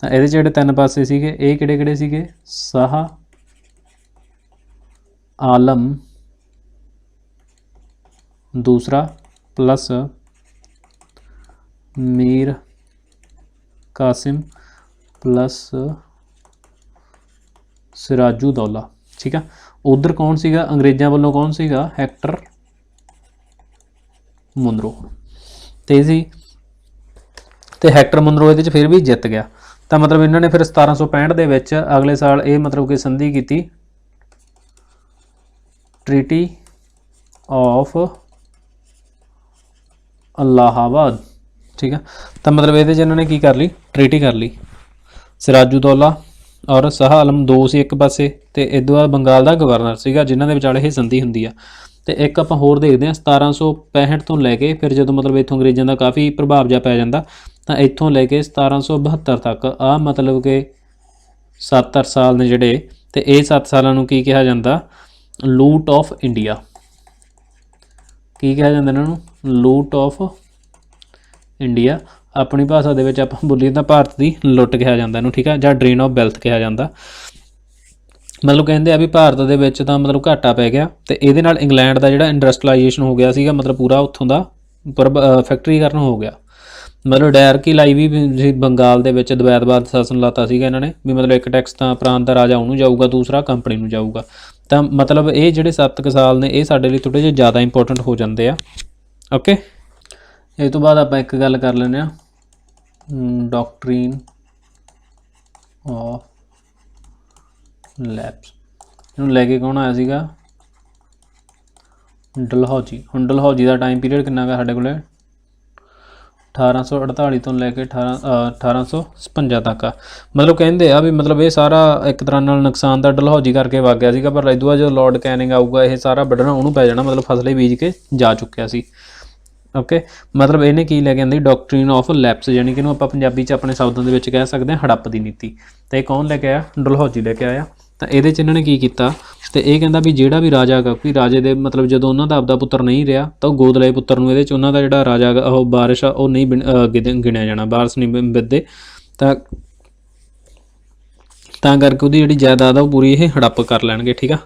ये ਜਿਹੜੇ 3 पासे सीगे, ये किहड़े सीगे, शाह आलम दूसरा प्लस मीर कासिम प्लस सिराजू दौला, ठीक है। उधर कौन सीगा, अंग्रेज़ों वालों कौन सीगा, हैक्टर मुनरो। तो हैक्टर मुनरो ये फिर भी जित गया। तो मतलब इन्होंने फिर 1765 के विच अगले साल ये मतलब कि संधि की, ट्रीटी ऑफ इलाहाबाद, ठीक है। तो मतलब ये इन्होंने की कर ली, ट्रीटी कर ली। सिराजू दौला और शाह आलम दो सी एक पासे, तो इस तो बाद बंगाल का गवर्नर सीगा जिन्हों के विचाले ये संधि होंदी है। तो एक आप होर देखते हैं 1765 तो लैके फिर जो मतलब इतों अंग्रेज़ों का काफ़ी प्रभाव जा पै जाता, तो इतों लैके 1772 तक आ मतलब कि 7-8 साल ने जोड़े। तो ये 7 सालों की कहा जाता, लूट ऑफ इंडिया, की कहा जाता इन्हों, लूट ऑफ इंडिया। अपनी भाषा के आप बोलीए तो भारत की लुट कहा जाता इनू, ठीक है, ਜਾਂ ड्रेन ऑफ वैल्थ कहा जाता। मतलब कहते हैं भी भारत के विच तां मतलब घाटा पै गया। तो ये नाल इंग्लैंड का जिहड़ा इंडस्ट्रिलाइजेशन हो गया सीगा, मतलब पूरा उत्थों का फैक्ट्रीकरण हो गया। मतलब डायरकी लाई भी बंगाल के विच द्वैतवाद शासन लाता सीगा इन्होंने, भी मतलब एक टैक्स तां प्रांत का राजा उन्होंने जाऊगा, दूसरा कंपनी नूं जाऊगा। तो मतलब ये जिहड़े 7 साल ने ये साडे लई थोड़े जिहे ज़्यादा इंपोर्टेंट हो जाते हैं, ओके। इस तो बाद आपां एक गल कर लैंदे आ, डॉक्ट्रीन ऑफ लैप्स, इन्हूं लैके कौन आया सीगा, डलहौजी। हुण डलहौजी का टाइम पीरियड किन्ना गा साडे कोले, 1848 तो लैके 1856 तक आ। मतलब कहते हैं भी मतलब ये सारा एक तरह नाल नुकसान तो डलहौजी करके वग गया सीगा, पर इदू जो लॉर्ड कैनिंग आऊगा ये सारा बढ़ना उन्होंने पै जाना, मतलब फसलें बीज के जा चुकिया सी, ओके। मतलब इन्हें की लैके आंदी, डॉक्ट्रीन ऑफ लैप्स, यानी कि आप पंजाबी च अपने शब्दों के कह सकते हैं हड़प की नीति। तो यह कौन लैके आया, डलहौजी लैके आया। तो ये इन्होंने की किया, तो ये कहता भी जिहड़ा भी राजा गा, कोई राजे दे मतलब जो उन्होंने आपदा पुत्र नहीं रहा, तो गोद लए पुत्र नूं इहदे उन्हों का जिहड़ा राजा गा वो वारिस आ वो नहीं गिणिया जाना, वारिस नहीं बिदते। तां करके उहदी जिहड़ी जायदाद वो पूरी ये हड़प कर लैणगे, ठीक है।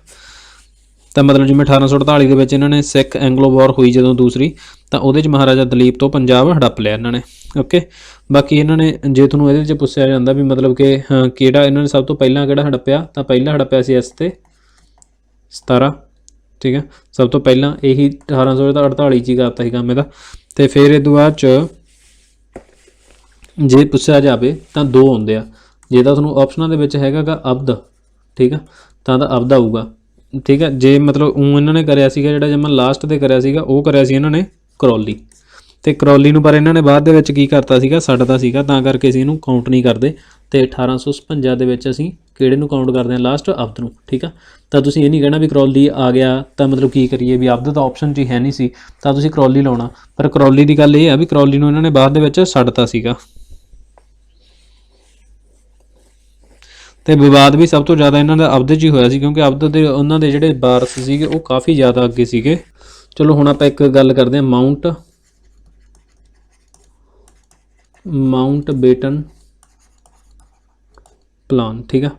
तो मतलब जिवें 1848 के विच इन्होंने सिख एंग्लो वॉर हुई जो दूसरी, तो वो महाराजा दलीप तो पंजाब हड़प लिया इन्होंने, ओके। बाकी इन्होंने जे तुहानूं इहदे पुछया जांदा भी मतलब कि किहड़ा इन्होंने सब तो पहलां किहड़ा हड़प्या, तो पहला हड़प्या सी S ते 17, ठीक है। सब तो पहलां यही 1848 च करता ही काम इहदा। तो फिर इस बाद जे पुछया जाए तो 2 आउंदे आ, जे तां तुहानूं ऑप्शनां दे विच हैगा गा अब्द, ठीक है, तो अब्द आऊगा, ठीक है। जे मतलब इन्होंने कराया सीगा जिहड़ा जमा लास्ट ते कराया सीगा वो कराया सी इन्होंने करौली, ਤੇ ਕਰੌਲੀ ਨੂੰ ਪਰ ਇਹਨਾਂ ਨੇ ਬਾਅਦ ਦੇ ਵਿੱਚ ਕੀ ਕਰਤਾ ਸੀਗਾ, ਛੱਡਤਾ ਸੀਗਾ, ਤਾਂ ਕਰਕੇ ਅਸੀਂ ਇਹਨੂੰ ਕਾਊਂਟ ਨਹੀਂ ਕਰਦੇ। ਤੇ 1857 ਦੇ ਵਿੱਚ ਅਸੀਂ ਕਿਹੜੇ ਨੂੰ ਕਾਊਂਟ ਕਰਦੇ ਹਾਂ, ਲਾਸਟ ਅਬਦ ਨੂੰ। ਠੀਕ ਆ, ਤਾਂ ਤੁਸੀਂ ਇਹ ਨਹੀਂ ਕਹਿਣਾ ਵੀ ਕਰੌਲੀ ਆ ਗਿਆ ਤਾਂ ਮਤਲਬ ਕੀ ਕਰੀਏ, ਵੀ ਅਬਦ ਤਾਂ ਆਪਸ਼ਨ 'ਚ ਹੀ ਹੈ ਨਹੀਂ ਸੀ ਤਾਂ ਤੁਸੀਂ ਕਰੌਲੀ ਲਾਉਣਾ। ਪਰ ਕਰੌਲੀ ਦੀ ਗੱਲ ਇਹ ਆ ਵੀ ਕਰੌਲੀ ਨੂੰ ਇਹਨਾਂ ਨੇ ਬਾਅਦ ਦੇ ਵਿੱਚ ਛੱਡਤਾ ਸੀਗਾ। ਤੇ ਵਿਵਾਦ ਵੀ ਸਭ ਤੋਂ ਜ਼ਿਆਦਾ ਇਹਨਾਂ ਦਾ ਅਬਦ 'ਚ ਹੀ ਹੋਇਆ ਸੀ, ਕਿਉਂਕਿ ਅਬਦ ਦੇ ਉਹਨਾਂ ਦੇ ਜਿਹੜੇ ਵਾਰਸ ਸੀਗੇ ਉਹ ਕਾਫੀ ਜ਼ਿਆਦਾ ਅੱਗੇ ਸੀਗੇ। ਚਲੋ ਹੁਣ ਆਪਾਂ ਇੱਕ ਗੱਲ ਕਰਦੇ ਹਾਂ ਮਾਊਂਟ ਬੇਟਨ ਪਲਾਨ। ਠੀਕ ਆ,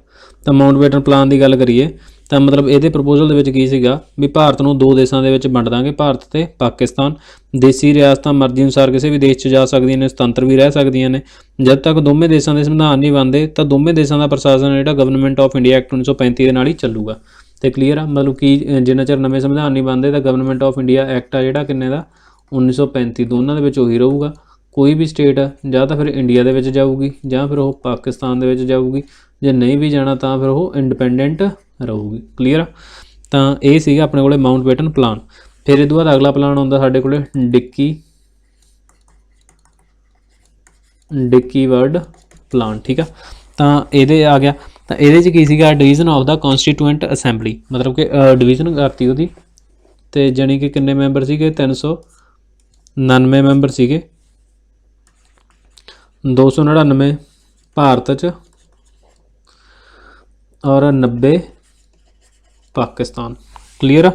ਤਾਂ ਮਾਊਂਟ ਬੇਟਨ ਪਲਾਨ ਦੀ ਗੱਲ ਕਰੀਏ ਤਾਂ ਮਤਲਬ ਇਹਦੇ ਪ੍ਰਪੋਜ਼ਲ ਦੇ ਵਿੱਚ ਕੀ ਸੀਗਾ ਵੀ ਭਾਰਤ ਨੂੰ 2 ਦੇਸ਼ਾਂ ਦੇ ਵਿੱਚ ਵੰਡ ਦਾਂਗੇ, ਭਾਰਤ ਤੇ ਪਾਕਿਸਤਾਨ। ਦੇਸੀ ਰਿਆਸਤਾਂ ਮਰਜ਼ੀ ਅਨੁਸਾਰ ਕਿਸੇ ਵੀ ਦੇਸ਼ 'ਚ ਜਾ ਸਕਦੀਆਂ ਨੇ, ਸੁਤੰਤਰ ਵੀ ਰਹਿ ਸਕਦੀਆਂ ਨੇ। ਜਦ ਤੱਕ ਦੋਵੇਂ ਦੇਸ਼ਾਂ ਦੇ ਸੰਵਿਧਾਨ ਨਹੀਂ ਬਣਦੇ ਤਾਂ ਦੋਵੇਂ ਦੇਸ਼ਾਂ ਦਾ ਪ੍ਰਸ਼ਾਸਨ ਜਿਹੜਾ ਗਵਰਨਮੈਂਟ ਆਫ ਇੰਡੀਆ ਐਕਟ 1935 ਦੇ ਨਾਲ ਹੀ ਚੱਲੂਗਾ। ਤੇ ਕਲੀਅਰ ਆ, ਮਤਲਬ ਕਿ ਜਿੰਨਾ ਚਿਰ ਨਵੇਂ ਸੰਵਿਧਾਨ ਨਹੀਂ ਬਣਦੇ ਤਾਂ ਗਵਰਨਮੈਂਟ ਆਫ ਇੰਡੀਆ ਐਕਟ ਆ ਜਿਹੜਾ ਕਿੰਨੇ ਦਾ 1935, ਦੋਨਾਂ ਦੇ ਵਿੱਚ ਉਹੀ ਰਹੂਗਾ। ਕੋਈ ਵੀ ਸਟੇਟ ਜਾਂ ਤਾਂ ਫਿਰ ਇੰਡੀਆ ਦੇ ਵਿੱਚ ਜਾਊਗੀ ਜਾਂ ਫਿਰ ਉਹ ਪਾਕਿਸਤਾਨ ਦੇ ਵਿੱਚ ਜਾਊਗੀ, ਜੇ ਨਹੀਂ ਵੀ ਜਾਣਾ ਤਾਂ ਫਿਰ ਉਹ ਇੰਡੀਪੈਂਡੈਂਟ ਰਹੂਗੀ। ਕਲੀਅਰ, ਤਾਂ ਇਹ ਸੀਗਾ ਆਪਣੇ ਕੋਲੇ ਮਾਊਂਟ ਬੇਟਨ ਪਲਾਨ। ਫਿਰ ਇਹ ਤੋਂ ਬਾਅਦ ਅਗਲਾ ਪਲਾਨ ਆਉਂਦਾ ਸਾਡੇ ਕੋਲੇ ਡਿੱਕੀ ਵਰਡ ਪਲਾਨ। ਠੀਕ ਆ, ਤਾਂ ਇਹਦੇ ਆ ਗਿਆ ਤਾਂ ਇਹਦੇ 'ਚ ਕੀ ਸੀਗਾ, ਡਿਵੀਜ਼ਨ ਆਫ ਦਾ ਕੌਂਸਟੀਟਿਊਐਂਟ ਅਸੈਂਬਲੀ, ਮਤਲਬ ਕਿ ਡਿਵੀਜ਼ਨ ਕਰਤੀ ਉਹਦੀ। ਤੇ ਜਾਣੀ ਕਿ ਕਿੰਨੇ ਮੈਂਬਰ ਸੀਗੇ, 399 ਮੈਂਬਰ ਸੀਗੇ, 299 ਭਾਰਤ 'ਚ ਔਰ 90 ਪਾਕਿਸਤਾਨ। ਕਲੀਅਰ ਆ,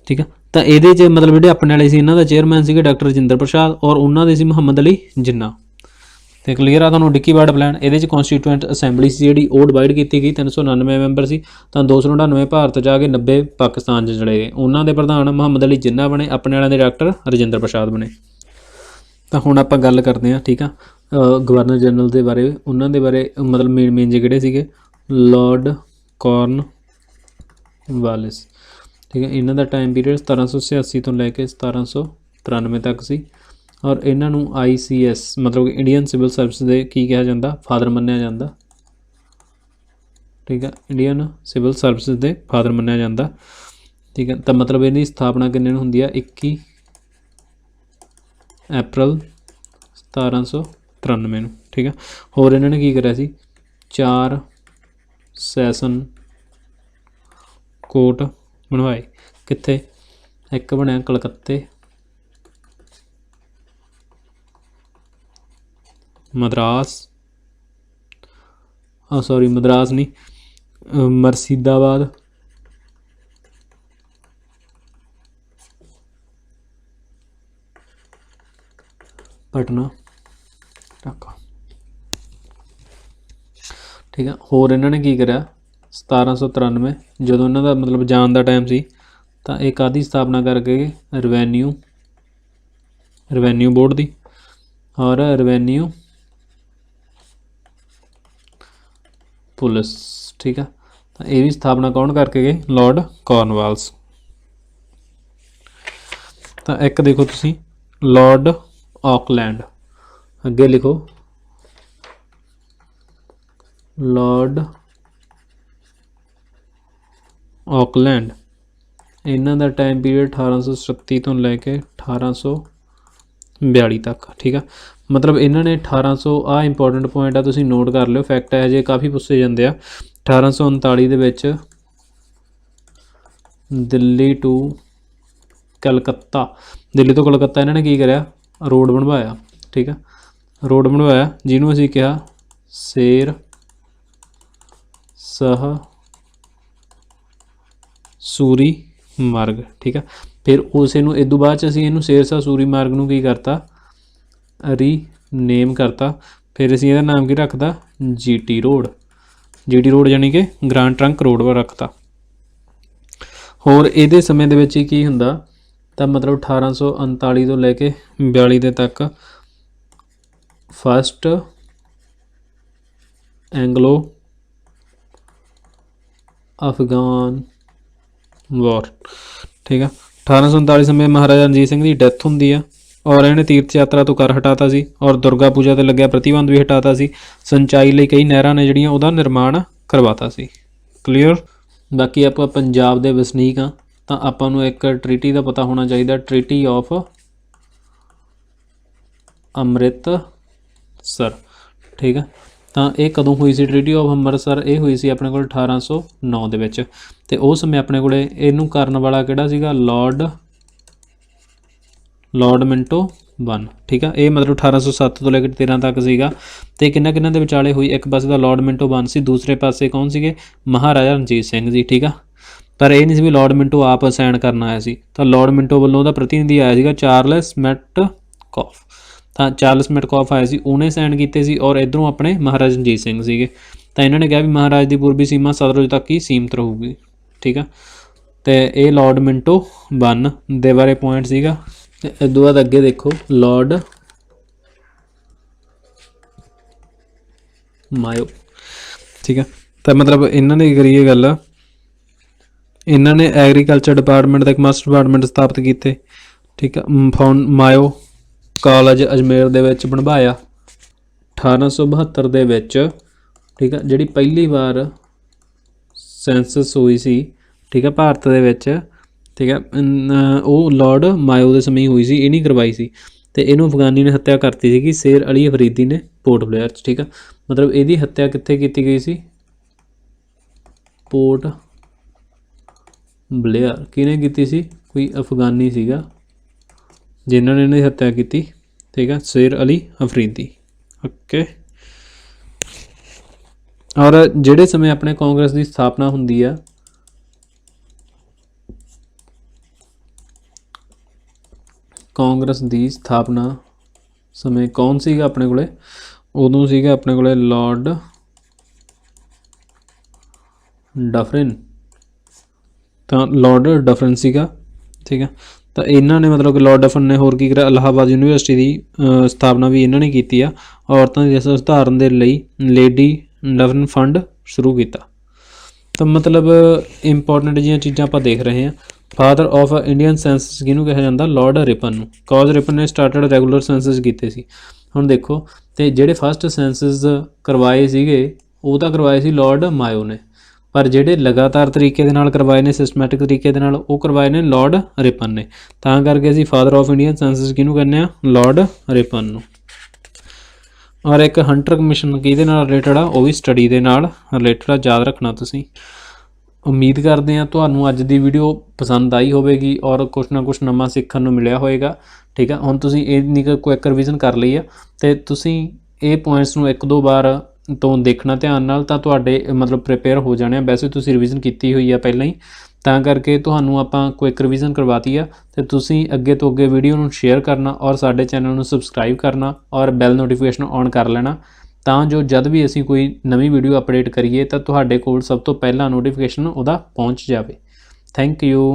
ਠੀਕ ਆ। ਤਾਂ ਇਹਦੇ 'ਚ ਮਤਲਬ ਜਿਹੜੇ ਆਪਣੇ ਵਾਲੇ ਸੀ ਇਹਨਾਂ ਦਾ ਚੇਅਰਮੈਨ ਸੀਗੇ ਡਾਕਟਰ ਰਜਿੰਦਰ ਪ੍ਰਸਾਦ ਔਰ ਉਹਨਾਂ ਦੇ ਸੀ ਮੁਹੰਮਦ ਅਲੀ ਜਿੰਨਾ। ਤੇ ਕਲੀਅਰ ਆ ਤੁਹਾਨੂੰ ਡਿੱਕੀ ਵਰਡ ਪਲਾਨ। ਇਹਦੇ 'ਚ ਕੌਂਸਟੀਟਿਊਐਂਟ ਅਸੈਂਬਲੀ ਸੀ ਜਿਹੜੀ ਉਹ ਡਿਵਾਈਡ ਕੀਤੀ ਗਈ, 399 ਮੈਂਬਰ ਸੀ, ਤਾਂ 299 ਭਾਰਤ 'ਚ ਆ ਕੇ 90 ਪਾਕਿਸਤਾਨ 'ਚ ਚਲੇ ਗਏ। ਉਹਨਾਂ ਦੇ ਪ੍ਰਧਾਨ ਮੁਹੰਮਦ ਅਲੀ ਜਿੰਨਾ ਬਣੇ, ਆਪਣੇ ਵਾਲਿਆਂ ਦੇ ਡਾਕਟਰ ਰਜਿੰਦਰ ਪ੍ਰਸਾਦ ਬਣੇ। ਤਾਂ ਹੁਣ ਆਪਾਂ ਗੱਲ ਕਰਦੇ ਹਾਂ, ਠੀਕ ਆ, ਗਵਰਨਰ ਜਨਰਲ ਦੇ ਬਾਰੇ। ਉਹਨਾਂ ਦੇ ਬਾਰੇ ਮਤਲਬ ਮੇਨ ਜੇ ਕਿਹੜੇ ਸੀਗੇ, ਲਾਰਡ ਕਾਰਨਵਾਲਿਸ। ਠੀਕ ਹੈ, ਇਹਨਾਂ ਦਾ ਟਾਈਮ ਪੀਰੀਅਡ 1786 ਤੋਂ ਲੈ ਕੇ 1793 ਤੱਕ ਸੀ। ਔਰ ਇਹਨਾਂ ਨੂੰ ICS ਮਤਲਬ ਇੰਡੀਅਨ ਸਿਵਲ ਸਰਵਿਸ ਦੇ ਕੀ ਕਿਹਾ ਜਾਂਦਾ, ਫਾਦਰ ਮੰਨਿਆ ਜਾਂਦਾ। ਠੀਕ ਹੈ, ਇੰਡੀਅਨ ਸਿਵਲ ਸਰਵਿਸ ਦੇ ਫਾਦਰ ਮੰਨਿਆ ਜਾਂਦਾ। ਠੀਕ ਹੈ, ਤਾਂ ਮਤਲਬ ਇਹਦੀ ਸਥਾਪਨਾ ਕਿੰਨੇ ਨੂੰ ਹੁੰਦੀ ਆ, 21 ਅਪ੍ਰੈਲ 1793 ਨੂੰ। ਠੀਕ ਹੈ, ਹੋਰ ਇਹਨਾਂ ਨੇ ਕੀ ਕਰਿਆ ਸੀ, 4 ਸੈਸ਼ਨ ਕੋਰਟ ਬਣਵਾਏ। ਕਿੱਥੇ, ਇੱਕ ਬਣਿਆ ਕਲਕੱਤੇ, ਮਦਰਾਸ ਨਹੀਂ, ਮੁਰਸ਼ਿਦਾਬਾਦ, ਪਟਨਾ, ਢਾਕਾ। ਠੀਕ ਆ, ਹੋਰ ਇਹਨਾਂ ਨੇ ਕੀ ਕਰਿਆ, 1793 ਜਦੋਂ ਇਹਨਾਂ ਦਾ ਮਤਲਬ ਜਾਣ ਦਾ ਟਾਈਮ ਸੀ ਤਾਂ ਇਹ ਕਾਹਦੀ ਸਥਾਪਨਾ ਕਰਕੇ, ਰਵੈਨਿਊ ਬੋਰਡ ਦੀ ਔਰ ਰਵੈਨਿਊ ਪੁਲਿਸ। ਠੀਕ ਆ, ਤਾਂ ਇਹ ਵੀ ਸਥਾਪਨਾ ਕੌਣ ਕਰਕੇ ਗਏ, ਲਾਰਡ ਕਾਰਨਵਾਲਿਸ। ਤਾਂ ਇੱਕ ਦੇਖੋ ਤੁਸੀਂ ਲਾਰਡ ਆਕਲੈਂਡ, ਅੱਗੇ ਲਿਖੋ ਲਾਰਡ ਆਕਲੈਂਡ। ਇਹਨਾਂ ਦਾ ਟਾਈਮ ਪੀਰੀਅਡ 1837 ਤੋਂ ਲੈ ਕੇ 1842 ਤੱਕ। ਠੀਕ ਆ, ਮਤਲਬ ਇਹਨਾਂ ਨੇ 1800 ਆ ਇੰਪੋਰਟੈਂਟ ਪੁਆਇੰਟ ਆ, ਤੁਸੀਂ ਨੋਟ ਕਰ ਲਿਓ, ਫੈਕਟ ਹੈ ਜੇ ਕਾਫੀ ਪੁੱਛੇ ਜਾਂਦੇ ਆ। 1839 ਦੇ ਵਿੱਚ ਦਿੱਲੀ ਤੋਂ ਕਲਕੱਤਾ ਇਹਨਾਂ ਨੇ ਕੀ ਕਰਿਆ, ਰੋਡ ਬਣਵਾਇਆ। ਠੀਕ ਆ, ਰੋਡ ਬਣਵਾਇਆ ਜਿਹਨੂੰ ਅਸੀਂ ਕਿਹਾ ਸ਼ੇਰ ਸ਼ਾਹ ਸੂਰੀ ਮਾਰਗ। ਠੀਕ ਆ, ਫਿਰ ਉਸੇ ਨੂੰ ਇਹ ਤੋਂ ਬਾਅਦ 'ਚ ਅਸੀਂ ਇਹਨੂੰ ਸ਼ੇਰ ਸ਼ਾਹ ਸੂਰੀ ਮਾਰਗ ਨੂੰ ਕੀ ਕਰਤਾ, ਰੀਨੇਮ ਕਰਤਾ। ਫਿਰ ਅਸੀਂ ਇਹਦਾ ਨਾਮ ਕੀ ਰੱਖਤਾ, GT ਰੋਡ ਯਾਨੀ ਕਿ ਗ੍ਰਾਂਡ ਟਰੰਕ ਰੋਡ ਰੱਖਤਾ। ਹੋਰ ਇਹਦੇ ਸਮੇਂ ਦੇ ਵਿੱਚ ਹੀ ਕੀ ਹੁੰਦਾ ਤਾਂ ਮਤਲਬ 1839 ਤੋਂ ਲੈ ਕੇ 42 ਦੇ ਤੱਕ ਫਸਟ ਐਂਗਲੋ ਅਫਗਾਨ ਵਾਰ। ਠੀਕ ਆ, 1839 ਸਮੇਂ ਮਹਾਰਾਜਾ ਰਣਜੀਤ ਸਿੰਘ ਦੀ ਡੈਥ ਹੁੰਦੀ ਆ ਔਰ ਇਹਨੇ ਤੀਰਥ ਯਾਤਰਾ ਤੋਂ ਕਰ ਹਟਾਤਾ ਸੀ ਔਰ ਦੁਰਗਾ ਪੂਜਾ 'ਤੇ ਲੱਗਿਆ ਪ੍ਰਤੀਬੰਧ ਵੀ ਹਟਾਤਾ ਸੀ। ਸਿੰਚਾਈ ਲਈ ਕਈ ਨਹਿਰਾਂ ਨੇ ਜਿਹੜੀਆਂ ਉਹਦਾ ਨਿਰਮਾਣ ਕਰਵਾਤਾ ਸੀ। ਕਲੀਅਰ, ਬਾਕੀ ਆਪਾਂ ਪੰਜਾਬ ਦੇ ਵਸਨੀਕ ਹਾਂ ਤਾਂ ਆਪਾਂ ਨੂੰ ਇੱਕ ਟਰੀਟੀ ਦਾ ਪਤਾ ਹੋਣਾ ਚਾਹੀਦਾ, ਟਰੀਟੀ ਆਫ ਅੰਮ੍ਰਿਤਸਰ, ਠੀਕ ਹੈ। ਤਾਂ ਇਹ ਕਦੋਂ ਹੋਈ ਸੀ ਟ੍ਰੀਟੀ ਆਫ ਅੰਮ੍ਰਿਤਸਰ? ਇਹ ਹੋਈ ਸੀ ਆਪਣੇ ਕੋਲ 1809 ਦੇ ਵਿੱਚ। ਅਤੇ ਉਸ ਸਮੇਂ ਆਪਣੇ ਕੋਲ ਇਹਨੂੰ ਕਰਨ ਵਾਲਾ ਕਿਹੜਾ ਸੀਗਾ? ਲਾਰਡ ਮਿੰਟੋ ਵਨ, ਠੀਕ ਆ। ਇਹ ਮਤਲਬ 1807 ਤੋਂ ਲੈ ਕੇ 13 ਤੱਕ ਸੀਗਾ। ਅਤੇ ਕਿਹਨਾਂ ਦੇ ਵਿਚਾਲੇ ਹੋਈ? ਇੱਕ ਪਾਸੇ ਦਾ ਲਾਰਡ ਮਿੰਟੋ ਵਨ ਸੀ, ਦੂਸਰੇ ਪਾਸੇ ਕੌਣ ਸੀਗੇ? ਮਹਾਰਾਜਾ ਰਣਜੀਤ ਸਿੰਘ ਜੀ, ਠੀਕ ਆ। ਪਰ ਇਹ ਨਹੀਂ ਸੀ ਵੀ ਲਾਰਡ ਮਿੰਟੋ ਆਪ ਸਾਈਨ ਕਰਨ ਆਇਆ ਸੀ, ਤਾਂ ਲਾਰਡ ਮਿੰਟੋ ਵੱਲੋਂ ਉਹਦਾ ਪ੍ਰਤੀਨਿਧੀ ਆਇਆ ਸੀਗਾ ਚਾਰਲਸ ਮੈਟਕੌਫ। ਤਾਂ ਚਾਰਲਸ ਮੈਟਕੌਫ ਆਇਆ ਸੀ, ਉਹਨੇ ਸਾਈਨ ਕੀਤੇ ਸੀ। ਔਰ ਇੱਧਰੋਂ ਆਪਣੇ ਮਹਾਰਾਜਾ ਰਣਜੀਤ ਸਿੰਘ ਸੀਗੇ। ਤਾਂ ਇਹਨਾਂ ਨੇ ਕਿਹਾ ਵੀ ਮਹਾਰਾਜ ਦੀ ਪੂਰਬੀ ਸੀਮਾ ਸਤਲੁਜ ਤੱਕ ਹੀ ਸੀਮਿਤ ਰਹੂਗੀ, ਠੀਕ ਆ। ਅਤੇ ਇਹ ਲਾਰਡ ਮਿੰਟੋ ਵਨ ਦੇ ਬਾਰੇ ਪੁਆਇੰਟ ਸੀਗਾ। ਅਤੇ ਇਸ ਤੋਂ ਬਾਅਦ ਅੱਗੇ ਦੇਖੋ ਲਾਰਡ ਮਾਇਓ, ਠੀਕ ਆ। ਤਾਂ ਮਤਲਬ ਇਹਨਾਂ ਨੇ ਕਰੀਏ ਗੱਲ, ਇਹਨਾਂ ਨੇ ਐਗਰੀਕਲਚਰ ਡਿਪਾਰਟਮੈਂਟ ਦਾ ਇੱਕ ਮਾਸਟਰ ਡਿਪਾਰਟਮੈਂਟ ਸਥਾਪਿਤ ਕੀਤੇ, ਠੀਕ ਆ। ਮਾਇਓ ਕਾਲਜ ਅਜਮੇਰ ਦੇ ਵਿੱਚ ਬਣਵਾਇਆ 1872 ਦੇ ਵਿੱਚ, ਠੀਕ ਆ। ਜਿਹੜੀ ਪਹਿਲੀ ਵਾਰ ਸੈਂਸਸ ਹੋਈ ਸੀ, ਠੀਕ ਆ, ਭਾਰਤ ਦੇ ਵਿੱਚ, ਠੀਕ ਆ, ਉਹ ਲਾਰਡ ਮਾਇਓ ਦੇ ਸਮੇਂ ਹੋਈ ਸੀ, ਇਹ ਨਹੀਂ ਕਰਵਾਈ ਸੀ। ਅਤੇ ਇਹਨੂੰ ਅਫਗਾਨੀ ਨੇ ਹੱਤਿਆ ਕਰਤੀ ਸੀਗੀ ਸ਼ੇਰ ਅਲੀ ਅਫਰੀਦੀ ਨੇ ਪੋਰਟ ਬਲੇਅਰ 'ਚ, ਠੀਕ ਆ। ਮਤਲਬ ਇਹਦੀ ਹੱਤਿਆ ਕਿੱਥੇ ਕੀਤੀ ਗਈ ਸੀ? Port Blair. ਕਿਹਨੇ ਕੀਤੀ ਸੀ? ਕੋਈ ਅਫਗਾਨੀ ਸੀਗਾ ਜਿਨ੍ਹਾਂ ਨੇ ਇਹਨਾਂ ਦੀ ਹੱਤਿਆ ਕੀਤੀ, ਠੀਕ ਆ, ਸ਼ੇਰ ਅਲੀ ਅਫਰੀਦੀ, ਓਕੇ। ਔਰ ਜਿਹੜੇ ਸਮੇਂ ਆਪਣੇ ਕਾਂਗਰਸ ਦੀ ਸਥਾਪਨਾ ਹੁੰਦੀ ਆ, ਕਾਂਗਰਸ ਦੀ ਸਥਾਪਨਾ ਸਮੇਂ ਕੌਣ ਸੀਗਾ ਆਪਣੇ ਕੋਲੇ? ਉਦੋਂ ਸੀਗਾ ਆਪਣੇ ਕੋਲੇ ਲਾਰਡ ਡਫਰਿਨ। ਤਾਂ ਲਾਰਡ ਡਫਰਿਨ ਸੀਗਾ, ਠੀਕ ਆ। ਤਾਂ ਇਹਨਾਂ ਨੇ ਮਤਲਬ ਕਿ ਲਾਰਡ ਡਫਰਿਨ ਨੇ ਹੋਰ ਕੀ ਕਰਿਆ? ਇਲਾਹਾਬਾਦ ਯੂਨੀਵਰਸਿਟੀ ਦੀ ਸਥਾਪਨਾ ਵੀ ਇਹਨਾਂ ਨੇ ਕੀਤੀ ਆ। ਔਰਤਾਂ ਦੀ ਸੁਧਾਰਨ ਦੇ ਲਈ ਲੇਡੀ ਡਫਰਿਨ ਫੰਡ ਸ਼ੁਰੂ ਕੀਤਾ। ਤਾਂ ਮਤਲਬ ਇੰਪੋਰਟੈਂਟ ਜਿਹੀਆਂ ਚੀਜ਼ਾਂ ਆਪਾਂ ਦੇਖ ਰਹੇ ਹਾਂ। ਫਾਦਰ ਆਫ ਇੰਡੀਅਨ ਸੈਂਸਸ ਕਿਹਨੂੰ ਕਿਹਾ ਜਾਂਦਾ? ਲਾਰਡ ਰਿਪਨ ਨੂੰ। ਕਾਜ਼ ਰਿਪਨ ਨੇ ਸਟਾਰਟਡ ਰੈਗੂਲਰ ਸੈਂਸਸ ਕੀਤੇ ਸੀ। ਹੁਣ ਦੇਖੋ, ਅਤੇ ਜਿਹੜੇ ਫਸਟ ਸੈਂਸਸ ਕਰਵਾਏ ਸੀਗੇ ਉਹ ਤਾਂ ਕਰਵਾਏ ਸੀ ਲਾਰਡ ਮਾਇਓ ਨੇ, ਪਰ ਜਿਹੜੇ ਲਗਾਤਾਰ ਤਰੀਕੇ ਦੇ ਨਾਲ ਕਰਵਾਏ ਨੇ, ਸਿਸਟਮੈਟਿਕ ਤਰੀਕੇ ਦੇ ਨਾਲ, ਉਹ ਕਰਵਾਏ ਨੇ ਲਾਰਡ ਰਿਪਨ ਨੇ। ਤਾਂ ਕਰਕੇ ਅਸੀਂ ਫਾਦਰ ਆਫ ਇੰਡੀਅਨ ਸੈਂਸਸ ਕਿਹਨੂੰ ਕਹਿੰਦੇ ਹਾਂ? ਲਾਰਡ ਰਿਪਨ ਨੂੰ। ਔਰ ਇੱਕ ਹੰਟਰ ਕਮਿਸ਼ਨ ਕਿਹਦੇ ਨਾਲ ਰਿਲੇਟਡ ਆ? ਉਹ ਵੀ ਸਟੱਡੀ ਦੇ ਨਾਲ ਰਿਲੇਟਡ ਆ, ਯਾਦ ਰੱਖਣਾ ਤੁਸੀਂ। ਉਮੀਦ ਕਰਦੇ ਹਾਂ ਤੁਹਾਨੂੰ ਅੱਜ ਦੀ ਵੀਡੀਓ ਪਸੰਦ ਆਈ ਹੋਵੇਗੀ ਔਰ ਕੁਛ ਨਾ ਕੁਛ ਨਵਾਂ ਸਿੱਖਣ ਨੂੰ ਮਿਲਿਆ ਹੋਵੇਗਾ, ਠੀਕ ਆ। ਹੁਣ ਤੁਸੀਂ ਇੰਨੀ ਕੁ ਕੁਇਕ ਰਿਵੀਜ਼ਨ ਕਰ ਲਈ ਆ, ਅਤੇ ਤੁਸੀਂ ਇਹ ਪੁਆਇੰਟਸ ਨੂੰ 1-2 ਵਾਰ ਤੋਂ ਦੇਖਣਾ ਧਿਆਨ ਨਾਲ, ਤਾਂ ਤੁਹਾਡੇ ਮਤਲਬ ਪ੍ਰੀਪੇਅਰ ਹੋ ਜਾਣੇ ਆ। ਵੈਸੇ ਤੁਸੀਂ ਰਿਵੀਜ਼ਨ ਕੀਤੀ ਹੋਈ ਆ ਪਹਿਲਾਂ ਹੀ, ਤਾਂ ਕਰਕੇ ਤੁਹਾਨੂੰ ਆਪਾਂ ਕੁਇਕ ਰਿਵੀਜ਼ਨ ਕਰਵਾਤੀ ਆ। ਅਤੇ ਤੁਸੀਂ ਅੱਗੇ ਤੋਂ ਅੱਗੇ ਵੀਡੀਓ ਨੂੰ ਸ਼ੇਅਰ ਕਰਨਾ ਔਰ ਸਾਡੇ ਚੈਨਲ ਨੂੰ ਸਬਸਕ੍ਰਾਈਬ ਕਰਨਾ ਔਰ ਬੈਲ ਨੋਟੀਫਿਕੇਸ਼ਨ ਔਨ ਕਰ ਲੈਣਾ, ਤਾਂ ਜੋ ਜਦ ਵੀ ਅਸੀਂ ਕੋਈ ਨਵੀਂ ਵੀਡੀਓ ਅਪਡੇਟ ਕਰੀਏ ਤਾਂ ਤੁਹਾਡੇ ਕੋਲ ਸਭ ਤੋਂ ਪਹਿਲਾਂ ਨੋਟੀਫਿਕੇਸ਼ਨ ਉਹਦਾ ਪਹੁੰਚ ਜਾਵੇ। Thank you.